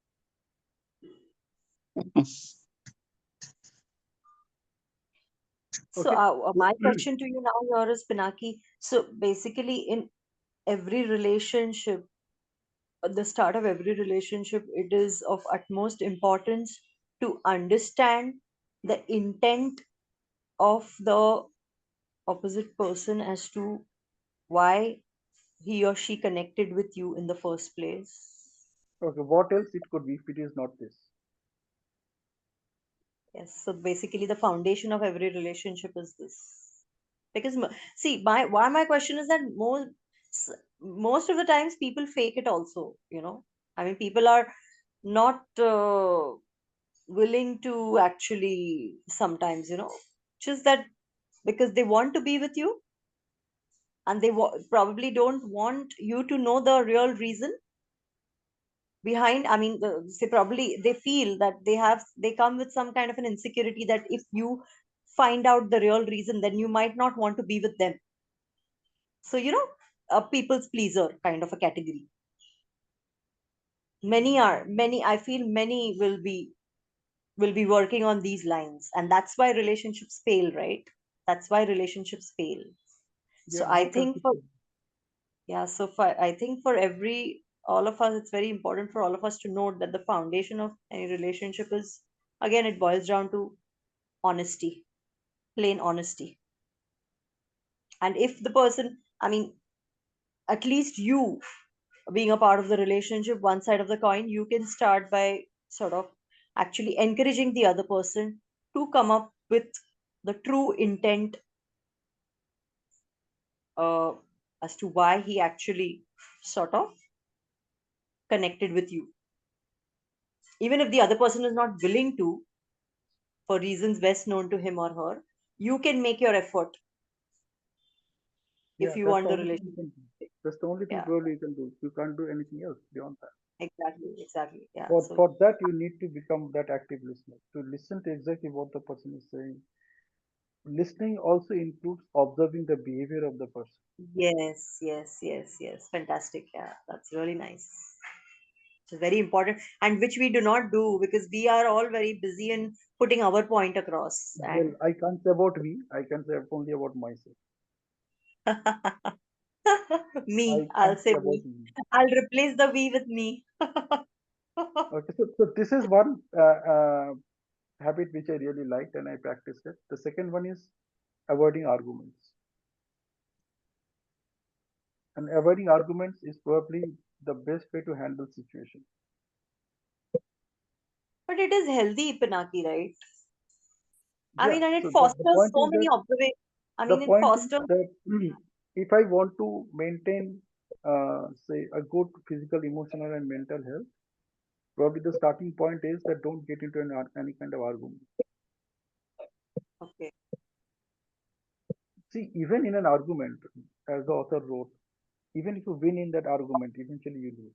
So, Okay. my question to you now here is, Pinaki. So, basically, in every relationship, at the start of every relationship, it is of utmost importance to understand the intent of the opposite person as to why he or she connected with you in the first place. Okay. What else it could be if it is not this? Yes, so basically the foundation of every relationship is this. Because see, my question is that most of the times people fake it also, I mean, people are not willing to actually sometimes, just that because they want to be with you, and they probably don't want you to know the real reason behind. I mean, they feel that they come with some kind of an insecurity that if you find out the real reason, then you might not want to be with them. So, a people's pleaser kind of a category. Many, I feel many will be working on these lines, and that's why relationships fail, right? That's why relationships fail. Yeah. So I What else think it for could be? yeah, so I think for all of us, it's very important for all of us to note that the foundation of any relationship is, again, it boils down to honesty, plain honesty. And if the person, I mean, at least you being a part of the relationship, one side of the coin, you can start by sort of actually encouraging the other person to come up with the true intent uh, as to why he actually sort of connected with you. Even if the other person is not willing to, for reasons best known to him or her, you can make your effort if Yeah. you That's want the the only thing you relationship. can do. That's the only thing Yeah, probably you can do. You can't do anything else beyond that. exactly. Yeah. So For that, you need to become that active listener to listen to exactly what the person is saying. Listening also includes observing the behavior of the person. yes. Fantastic. Yeah, that's really nice. which is very important and which we do not do because we are all very busy in putting our point across. Well, And I can't say about me. I can say only about myself. me, I I'll can't say say about me. me. I'll replace the we with me. Okay, so this is one habit which I really liked and I practiced it. The second one is avoiding arguments. And avoiding arguments is probably the best way to handle situation. But it is healthy, Pinaki, right? I Yeah. mean, and it So the fosters point so is many that observations. I the mean, it point is fosters. that if I want to maintain, say, a good physical, emotional, and mental health, probably the starting point is that don't get into any kind of argument. Okay. See, even in an argument, as the author wrote, even if you win in that argument, eventually you lose.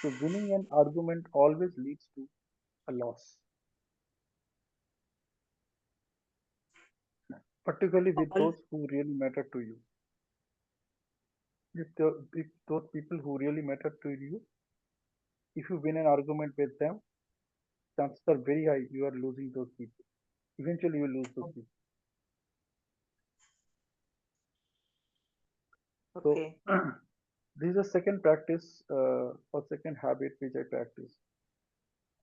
So winning an argument always leads to a loss, particularly with All those who really matter to you. If those people who really matter to you, if you win an argument with them, chances are very high you are losing those people. Eventually, you will lose those people. So, okay. this is a second practice or second habit which I practice.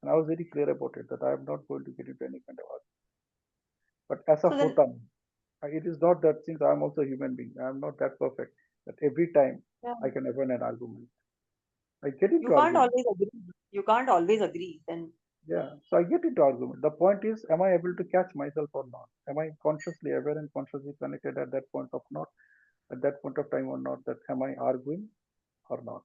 And I was very clear about it that I am not going to get into any kind of argument. But as a So then, hotam, it is not that since I am also a human being, I am not that perfect that every time yeah, I can avoid an argument. I get you into can't argument. always agree. You can't always agree. Then, Yeah, so I get into argument. The point is, am I able to catch myself or not? Am I consciously aware and consciously connected at that point of not at that point of time or not? That am I arguing or not?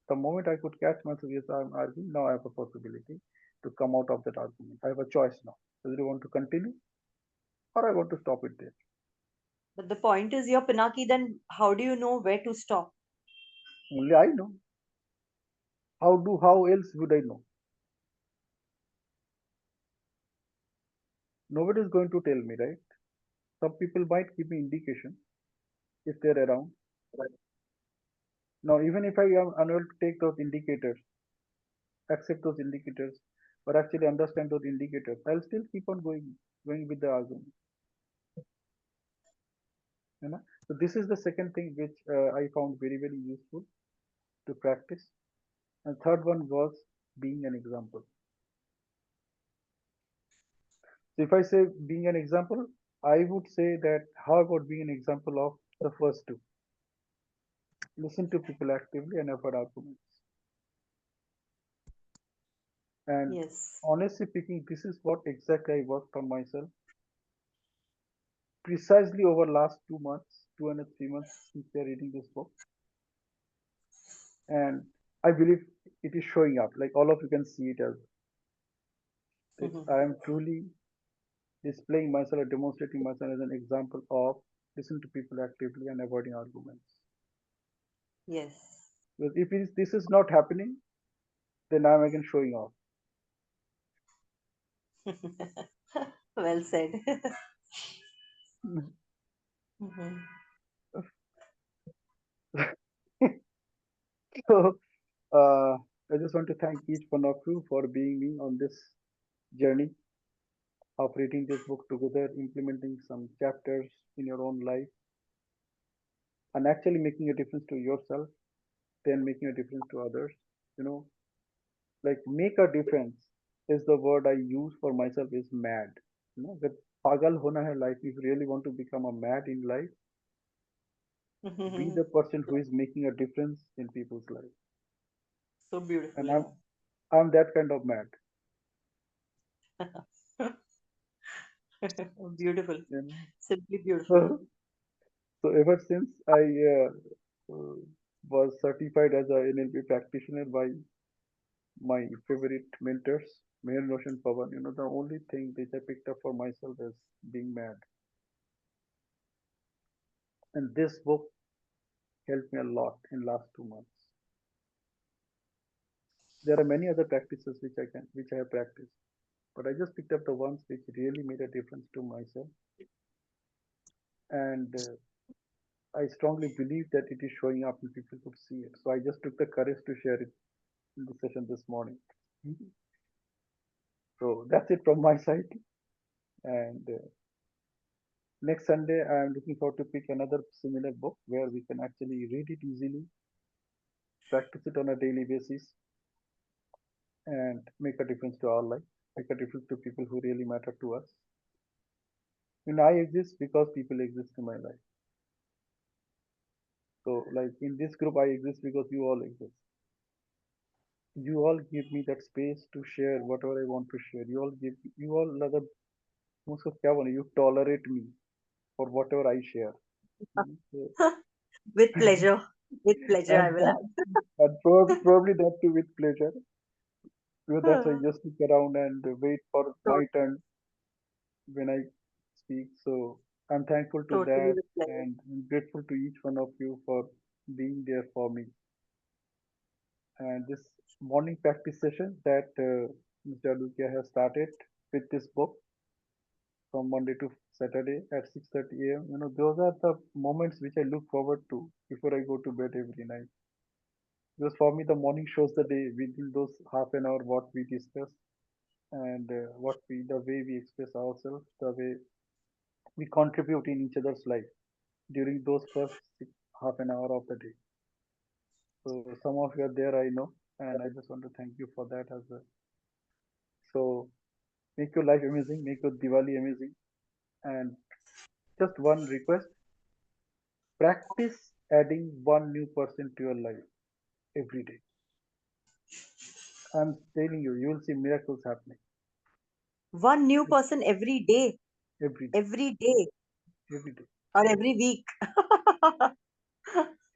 The moment I could catch myself, yes, I'm arguing. Now I have a possibility to come out of that argument. I have a choice now. Whether I want to continue or I want to stop it there. but the point is, your Pinaki. Then, how do you know where to stop? Only I know. How else would I know? Nobody is going to tell me, right? Some people might give me indication if they're around. Now, even if I am unable to take those indicators, accept those indicators, or actually understand those indicators, I'll still keep on going with the argument. You know? So this is the second thing which I found very, very useful to practice. And third one was being an example. So if I say being an example, I would say that how about being an example of the first two? Listen to people actively and avoid arguments. And Yes. honestly speaking, this is what exactly I worked on myself precisely over last 2 months, 2 and 3 months since we are reading this book. And I believe it is showing up. Like all of you can see it as I am truly displaying myself or demonstrating myself as an example of listen to people actively and avoiding arguments. Yes. Because if this is not happening, then I'm again showing off. Well said. Mhm. So I just want to thank each one of you for being me on this journey of reading this book together, implementing some chapters in your own life, and actually making a difference to yourself, then making a difference to others. You know, like make a difference is the word I use for myself is mad. You know, that pagal hona hai life. If you really want to become a mad in life, be the person who is making a difference in people's life. So beautiful, And yeah. I'm that kind of mad. Beautiful. You know? Simply beautiful. So, so ever since I uh, was certified as a NLP practitioner by my favorite mentors, Meher Roshan Pawan, you know, the only thing which I picked up for myself is being mad. And this book helped me a lot in last 2 months. There are many other practices which I have practiced, but I just picked up the ones which really made a difference to myself. And I strongly believe that it is showing up and people could see it. So I just took the courage to share it in the session this morning. So that's it from my side. And next Sunday, I am looking forward to pick another similar book where we can actually read it easily, practice it on a daily basis, and make a difference to our life, make a difference to people who really matter to us. And I exist because people exist in my life. So, like in this group, I exist because you all exist. You all give me that space to share whatever I want to share. You all मतलब मुझको क्या बोले, you tolerate me for whatever I share. So, With pleasure. With pleasure, I and will probably that too with pleasure. Because that's why I add. just stick around and wait for my Tot- turn when I speak. So I'm thankful to Totally that with pleasure. and I'm grateful to each one of you for being there for me. And this morning practice session that Mr. Alukia has started with this book from Monday to Saturday at 6:30 a.m. Those are the moments which I look forward to before I go to bed every night. Because for me, the morning shows the day within those half an hour what we discuss and the way we express ourselves, the way we contribute in each other's life during those first half an hour of the day. So some of you are there, I know, and I just want to thank you for that as well. So make your life amazing, make your Diwali amazing, and just one request: practice adding one new person to your life every day. I'm telling you, you will see miracles happening One new person every day, every day, every day, every day, or every week.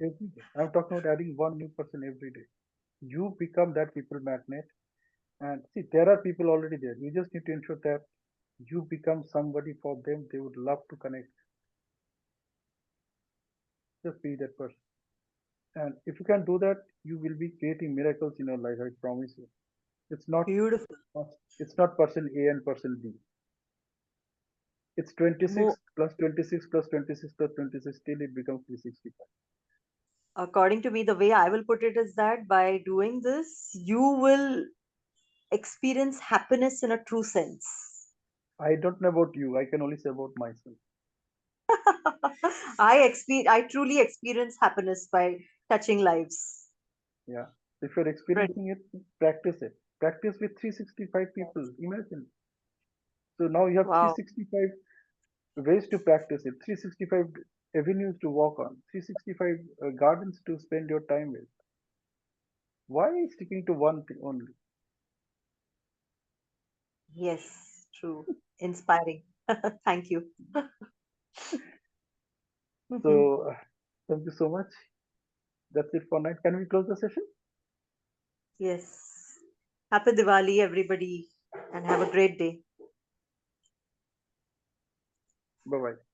every day. I'm talking about adding one new person every day. You become that people magnet. And see, there are people already there. You just need to ensure that you become somebody for them they would love to connect. Just be that person. And if you can do that, you will be creating miracles in your life. I promise you. It's not Beautiful. it's not person A and person B. It's 26 More, plus 26 plus 26 plus 26 till it becomes 365. according to me, the way I will put it is that by doing this, you will experience happiness in a true sense. I don't know about you. I can only say about myself. I truly experience happiness by touching lives. Yeah. If you're Right. experiencing it, practice it. Practice with 365 people. Imagine. So now you have Wow. 365 ways to practice it, 365 avenues to walk on, 365 gardens to spend your time with. Why sticking to one thing only? Yes, true. Inspiring. Thank you. So, thank you so much. That's it for night. Can we close the session? Yes. Happy Diwali, everybody, and have a great day. Bye bye.